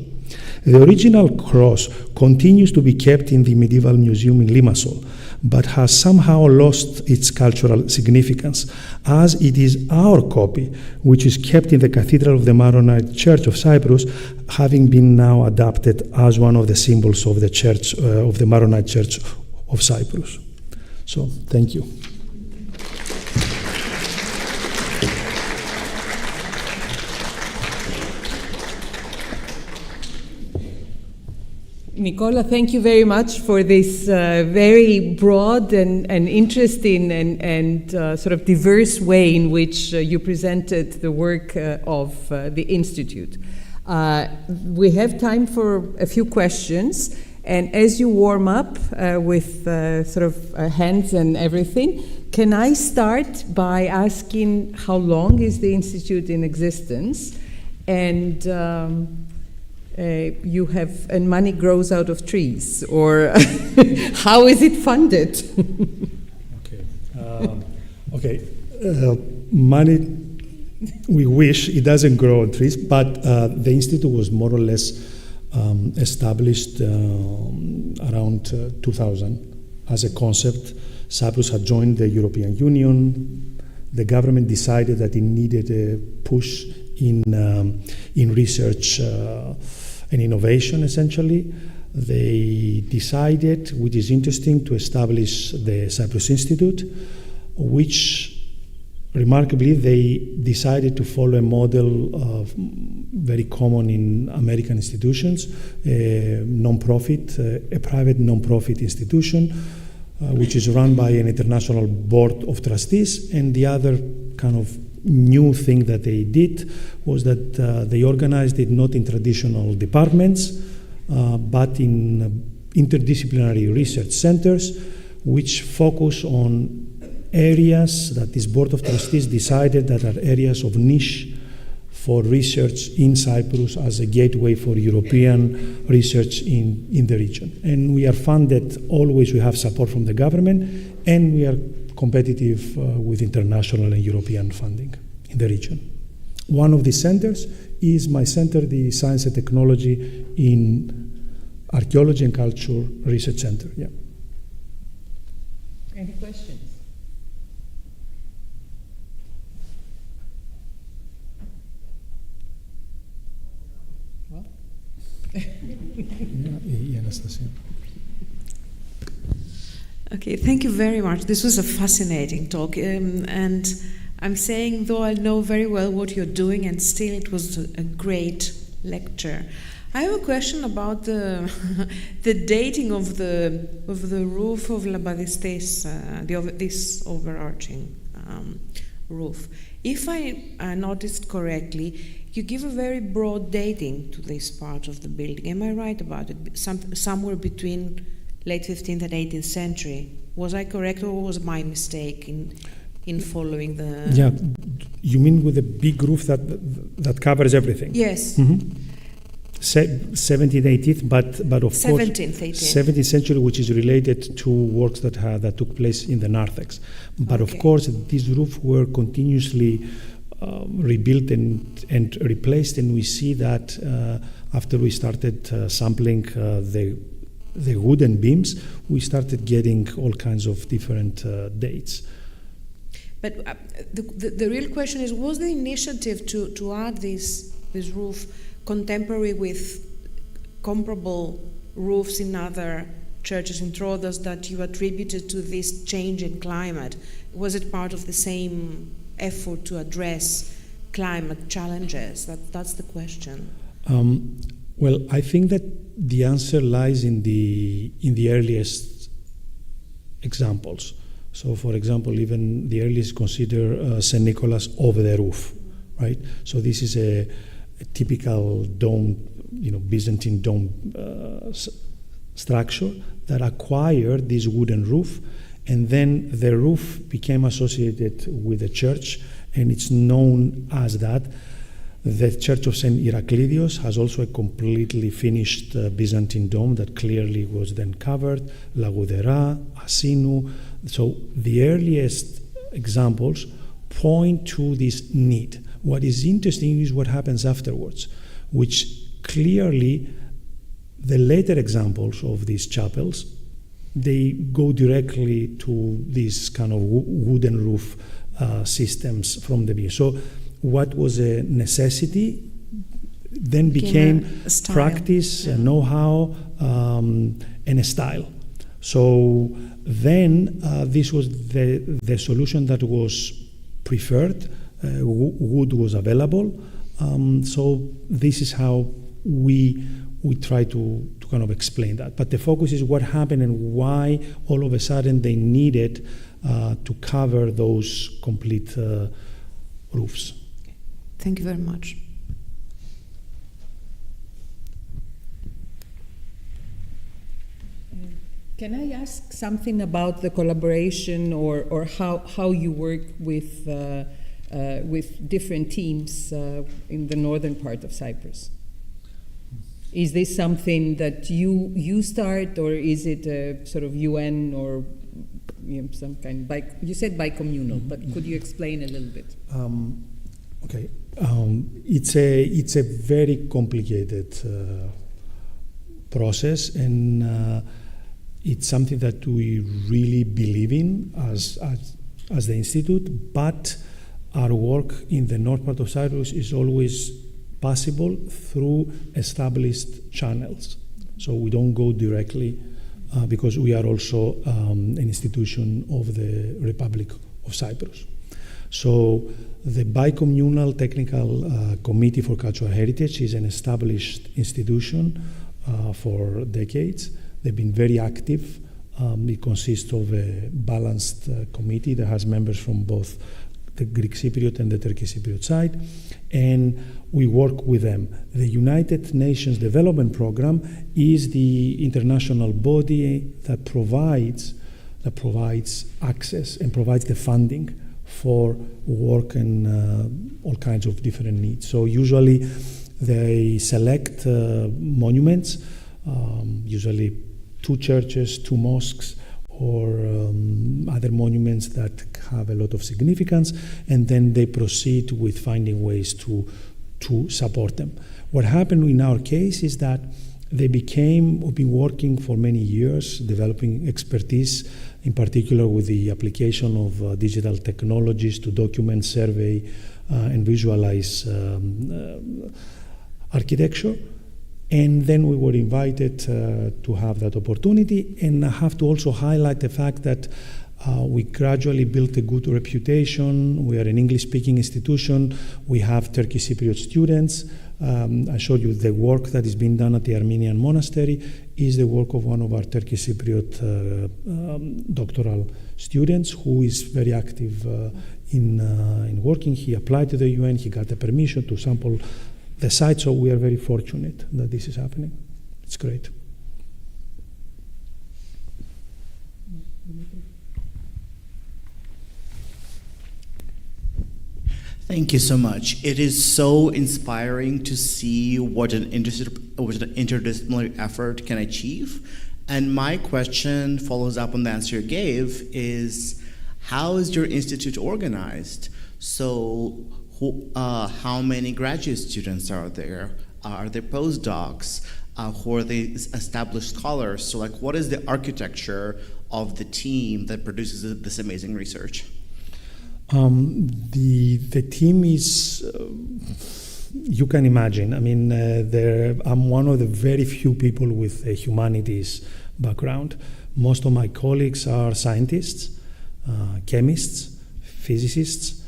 The original cross continues to be kept in the Medieval Museum in Limassol, but has somehow lost its cultural significance, as it is our copy, which is kept in the Cathedral of the Maronite Church of Cyprus, having been now adopted as one of the symbols of the Church of the Maronite Church of Cyprus. So, thank you. Nicola, thank you very much for this very broad and interesting and sort of diverse way in which you presented the work of the Institute. We have time for a few questions, and as you warm up with sort of hands and everything, can I start by asking how long is the Institute in existence? And you have, and money grows out of trees, or how is it funded? Money, we wish it doesn't grow on trees, but the Institute was more or less established around 2000 as a concept. Cyprus had joined the European Union. The government decided that it needed a push in research and innovation, essentially. They decided, which is interesting, to establish the Cyprus Institute, which remarkably they decided to follow a model very common in American institutions, a private non-profit institution, which is run by an international board of trustees. And the other kind of new thing that they did was that they organized it not in traditional departments, but in interdisciplinary research centers, which focus on areas that this board of trustees decided that are areas of niche for research in Cyprus as a gateway for European research in the region. And we are funded always, we have support from the government, and we are competitive with international and European funding in the region. One of the centers is my center, the Science and Technology in Archaeology and Culture Research Center. Yeah. Any questions? Well? Anastasia. Okay, thank you very much. This was a fascinating talk, and I'm saying, though I know very well what you're doing, and still it was a great lecture. I have a question about the the dating of the roof of Labadistes, this overarching roof. If I noticed correctly, you give a very broad dating to this part of the building. Am I right about it? Somewhere between late 15th and 18th century. Was I correct, or was my mistake in following the... Yeah, you mean with the big roof that covers everything? Yes. Mm-hmm. 17th, 18th, but of 17th, course 18th. 17th century, which is related to works that took place in the narthex. But of course, these roofs were continuously rebuilt and replaced, and we see that after we started sampling the wooden beams, we started getting all kinds of different dates. But the real question is, was the initiative to add this roof contemporary with comparable roofs in other churches in Troodos that you attributed to this change in climate? Was it part of the same effort to address climate challenges? That's the question. Well, I think that the answer lies in the earliest examples. So, for example, even the earliest consider St. Nicholas over the roof, right? So this is a typical dome, Byzantine dome structure that acquired this wooden roof, and then the roof became associated with the church, and it's known as that. The Church of St. Heraclidios has also a completely finished Byzantine dome that clearly was then covered, Lagudera, Asinu. So the earliest examples point to this need. What is interesting is what happens afterwards, which clearly the later examples of these chapels, they go directly to these kind of wooden roof systems from the beginning. So what was a necessity then became a style. Practice, a know-how, and a style. So then this was the solution that was preferred. Wood was available. So this is how we try to kind of explain that. But the focus is what happened and why all of a sudden they needed to cover those complete roofs. Thank you very much. Can I ask something about the collaboration or how you work with different teams in the northern part of Cyprus? Is this something that you start, or is it a sort of UN or some kind? You said bicommunal, but could you explain a little bit? Okay, it's a very complicated process, and it's something that we really believe in as the institute. But our work in the north part of Cyprus is always possible through established channels. So we don't go directly because we are also an institution of the Republic of Cyprus. So the Bicommunal Technical Committee for Cultural Heritage is an established institution for decades. They've been very active. It consists of a balanced committee that has members from both the Greek Cypriot and the Turkish Cypriot side, and we work with them. The United Nations Development Programme is the international body that provides access and provides the funding for work and all kinds of different needs. So usually they select monuments, usually 2 churches, 2 mosques, or other monuments that have a lot of significance, and then they proceed with finding ways to support them. What happened in our case is that we've been working for many years, developing expertise, in particular with the application of digital technologies to document, survey, and visualize architecture. And then we were invited to have that opportunity. And I have to also highlight the fact that We gradually built a good reputation. We are an English-speaking institution. We have Turkish Cypriot students. I showed you the work that is being done at the Armenian monastery is the work of one of our Turkish Cypriot doctoral students who is very active in working. He applied to the UN. He got the permission to sample the site. So we are very fortunate that this is happening. It's great. Thank you so much. It is so inspiring to see what an interdisciplinary effort can achieve. And my question follows up on the answer you gave is, how is your institute organized? So how many graduate students are there? Are there postdocs? Who are the established scholars? So like, what is the architecture of the team that produces this amazing research? The team is, you can imagine, I mean, I'm one of the very few people with a humanities background. Most of my colleagues are scientists, chemists, physicists,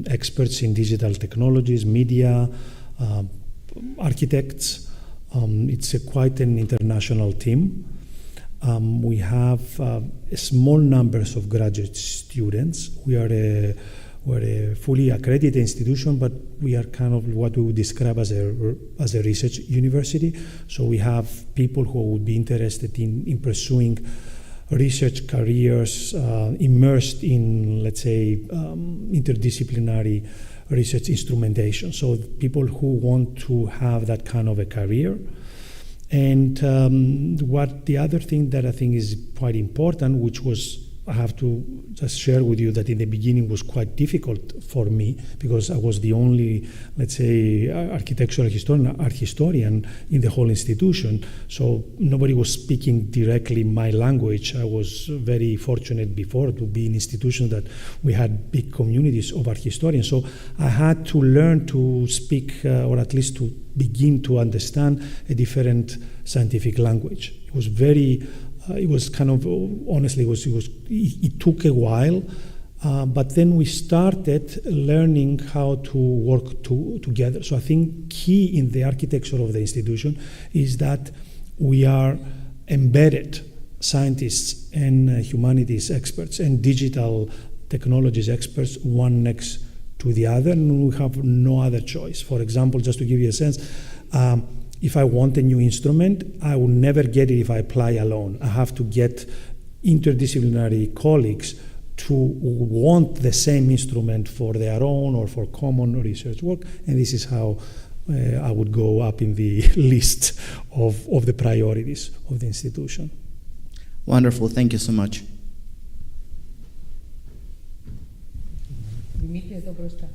experts in digital technologies, media, architects. It's quite an international team. We have small numbers of graduate students. We're a fully accredited institution, but we are kind of what we would describe as a research university. So we have people who would be interested in pursuing research careers, immersed in, let's say, interdisciplinary research instrumentation. So people who want to have that kind of a career. And what the other thing that I think is quite important, which was, I have to just share with you that in the beginning was quite difficult for me because I was the only, let's say, architectural art historian in the whole institution. So nobody was speaking directly my language. I was very fortunate before to be in institutions that we had big communities of art historians. So I had to learn to speak, or at least to begin to understand a different scientific language. It was very, it was kind of, honestly, it took a while, but then we started learning how to work together. So I think key in the architecture of the institution is that we are embedded scientists and humanities experts and digital technologies experts, one next to the other, and we have no other choice. For example, just to give you a sense, if I want a new instrument, I will never get it if I apply alone. I have to get interdisciplinary colleagues to want the same instrument for their own or for common research work, and this is how I would go up in the list of the priorities of the institution. Wonderful, thank you so much. Dimitri, εδώ μπροστά.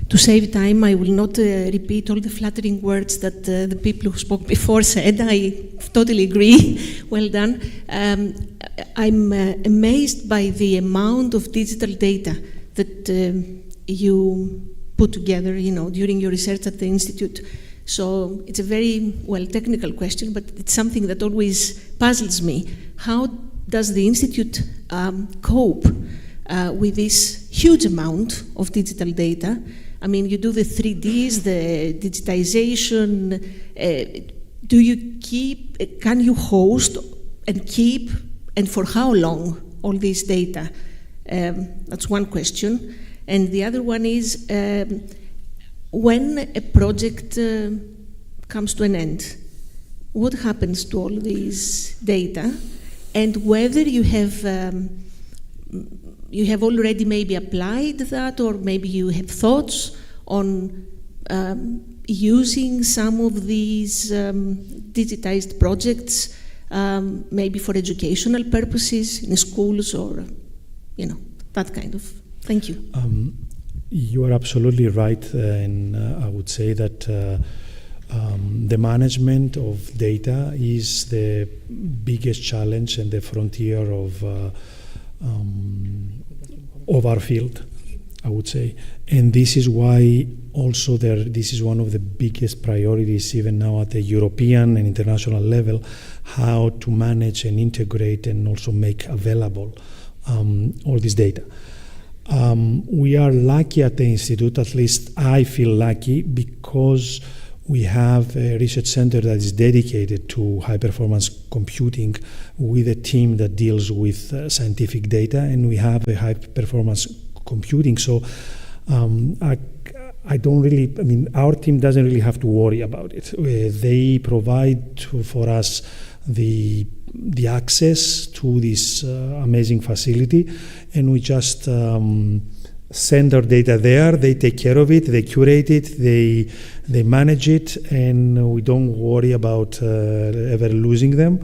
To save time, I will not repeat all the flattering words that the people who spoke before said. I totally agree. Well done. I'm amazed by the amount of digital data that you put together, during your research at the Institute. So it's a very, technical question, but it's something that always puzzles me. How does the Institute cope with this huge amount of digital data? I mean, you do the 3Ds, the digitization. Can you host and keep, and for how long, all this data? That's one question. And the other one is, when a project comes to an end, what happens to all these data? And whether you have already maybe applied that, or maybe you have thoughts on using some of these digitized projects, maybe for educational purposes in schools, or that kind of. Thank you. You are absolutely right, and I would say that the management of data is the biggest challenge and the frontier of our field. I would say. And this is why also this is one of the biggest priorities even now at the European and international level, how to manage and integrate and also make available all this data. We are lucky at the Institute, at least I feel lucky, because we have a research center that is dedicated to high-performance computing with a team that deals with scientific data, and we have a high-performance computing. So I don't really, I mean, our team doesn't really have to worry about it. They provide for us the access to this amazing facility, and we just send our data there. They take care of it, they curate it, they manage it, and we don't worry about ever losing them.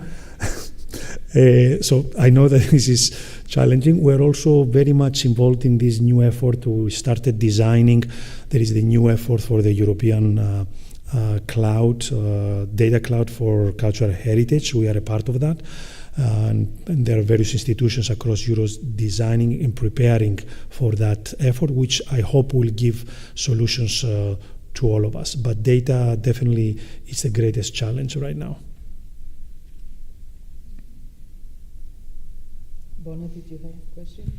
So I know that this is challenging. We're also very much involved in this new effort. We started designing. There is the new effort for the European cloud, data cloud for cultural heritage. We are a part of that. And there are various institutions across Europe designing and preparing for that effort, which I hope will give solutions to all of us. But data definitely is the greatest challenge right now. Bona, did you have a question?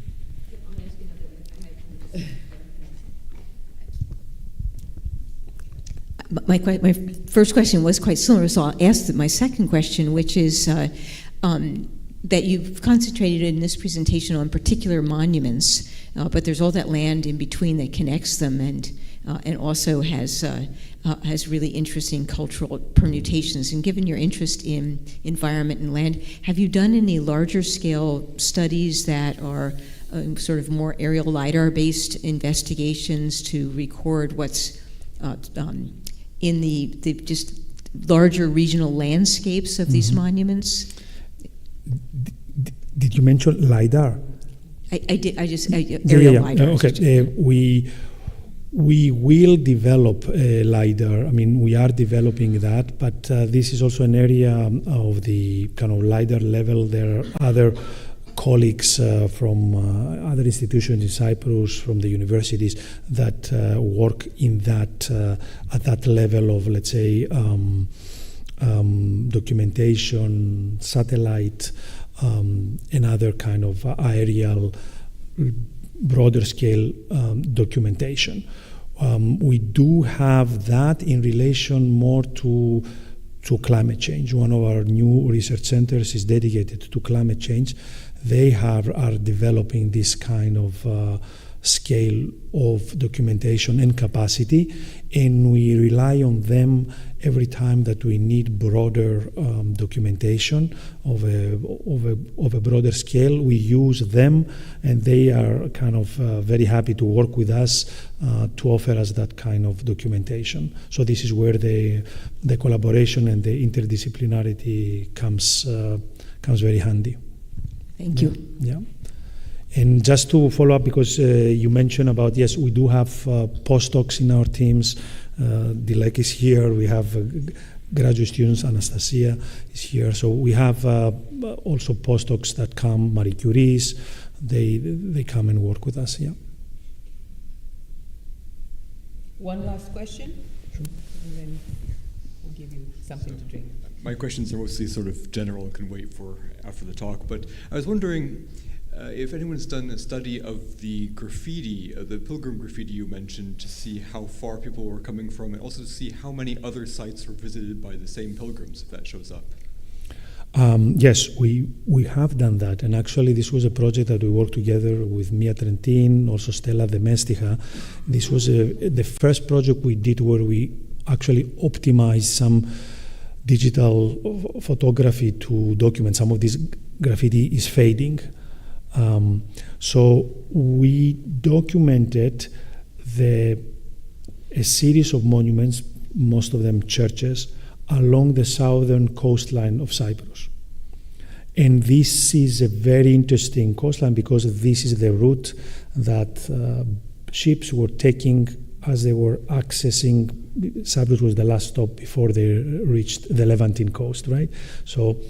My first question was quite similar, so I'll ask my second question, which is that you've concentrated in this presentation on particular monuments, but there's all that land in between that connects them, and also has really interesting cultural permutations. And given your interest in environment and land, have you done any larger scale studies that are sort of more aerial LiDAR-based investigations to record what's in the just larger regional landscapes of these monuments? Did you mention LiDAR? I did. Aerial LiDAR. Okay. We will develop LiDAR. I mean, we are developing that, but this is also an area of the kind of LiDAR level. There are other colleagues from other institutions in Cyprus, from the universities, that work in that at that level of, let's say, documentation, satellite, and other kind of aerial, broader scale documentation. We do have that in relation more to climate change. One of our new research centers is dedicated to climate change. They are developing this kind of scale of documentation and capacity, and we rely on them every time that we need broader documentation of a broader scale. We use them, and they are kind of very happy to work with us to offer us that kind of documentation. So this is where the collaboration and the interdisciplinarity comes very handy. Thank you. Yeah. And just to follow up, because you mentioned about, yes, we do have postdocs in our teams. Dilek is here. We have graduate students. Anastasia is here. So we have also postdocs that come, Marie Curie's. They come and work with us. Yeah. One last question, and then we'll give you something to drink. My questions are mostly sort of general and can wait for after the talk. But I was wondering if anyone's done a study of the graffiti, the pilgrim graffiti you mentioned, to see how far people were coming from, and also to see how many other sites were visited by the same pilgrims, if that shows up. Yes, we have done that, and actually this was a project that we worked together with Mia Trentin, also Stella Demestica. This was the first project we did where we actually optimized some digital photography to document some of this graffiti is fading. So we documented a series of monuments, most of them churches, along the southern coastline of Cyprus. And this is a very interesting coastline because this is the route that ships were taking as they were accessing. Cyprus was the last stop before they reached the Levantine coast, right? So,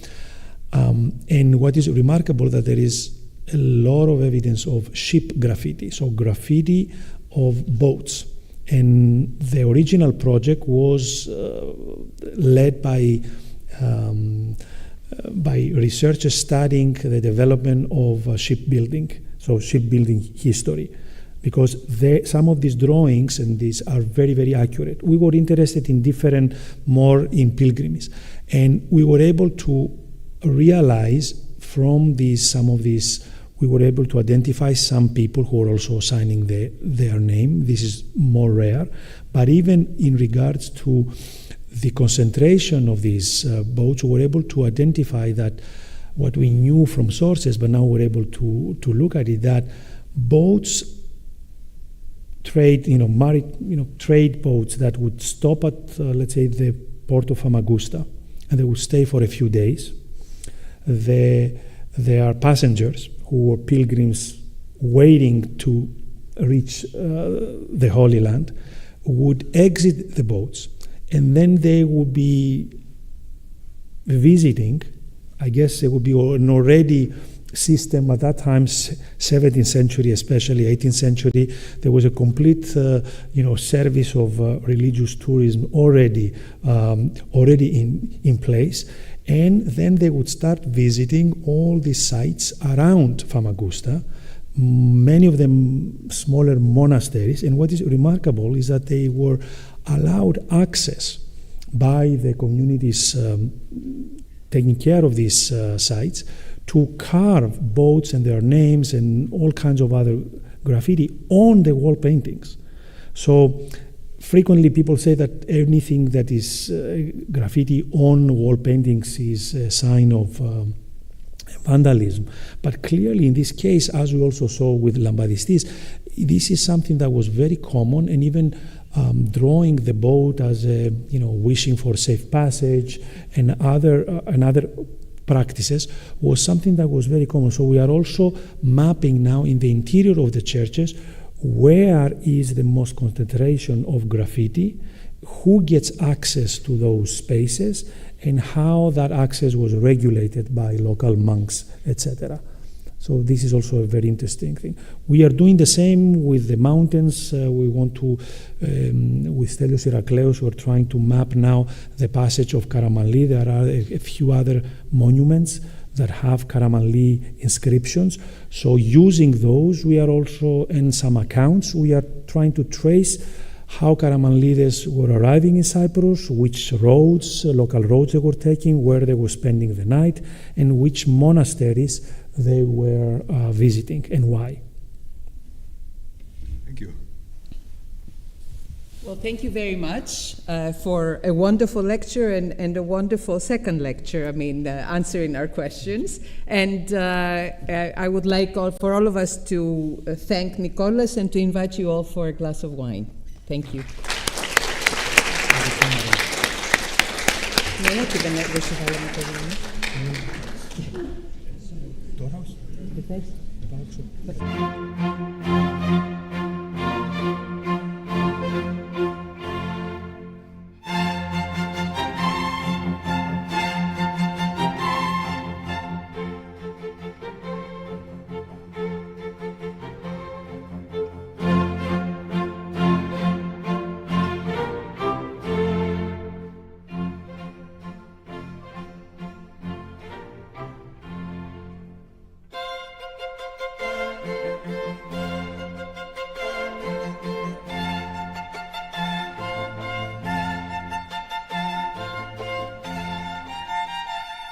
and what is remarkable that there is a lot of evidence of ship graffiti, so graffiti of boats. And the original project was led by researchers studying the development of shipbuilding, so shipbuilding history, because some of these drawings and these are very, very accurate. We were interested in more in pilgrims, and we were able to realize from some of these, we were able to identify some people who were also signing their name. This is more rare, but even in regards to the concentration of these boats, we were able to identify that what we knew from sources, but now we're able to look at it, that boats trade, trade boats that would stop at, let's say, the port of Famagusta, and they would stay for a few days. There are passengers who were pilgrims waiting to reach the Holy Land, would exit the boats, and then they would be visiting. I guess it would be an already system at that time, 17th century, especially 18th century. There was a complete, service of religious tourism already in place. And then they would start visiting all the sites around Famagusta, many of them smaller monasteries. And what is remarkable is that they were allowed access by the communities taking care of these sites to carve boats and their names and all kinds of other graffiti on the wall paintings. So frequently people say that anything that is graffiti on wall paintings is a sign of vandalism. But clearly in this case, as we also saw with Lambadistis, this is something that was very common, and even drawing the boat as a, wishing for safe passage and other practices was something that was very common. So we are also mapping now in the interior of the churches where is the most concentration of graffiti, who gets access to those spaces, and how that access was regulated by local monks, etc. So this is also a very interesting thing. We are doing the same with the mountains. We want to, with Stelios Irakleos, we're trying to map now the passage of Karamanli. There are a few other monuments that have Karamanli inscriptions. So using those, we are also, in some accounts, we are trying to trace how Karamanlides were arriving in Cyprus, which roads, local roads they were taking, where they were spending the night, and which monasteries they were visiting and why. Thank you. Well, thank you very much for a wonderful lecture and a wonderful second lecture, answering our questions. And I would like for all of us to thank Nicolas and to invite you all for a glass of wine. Thank you.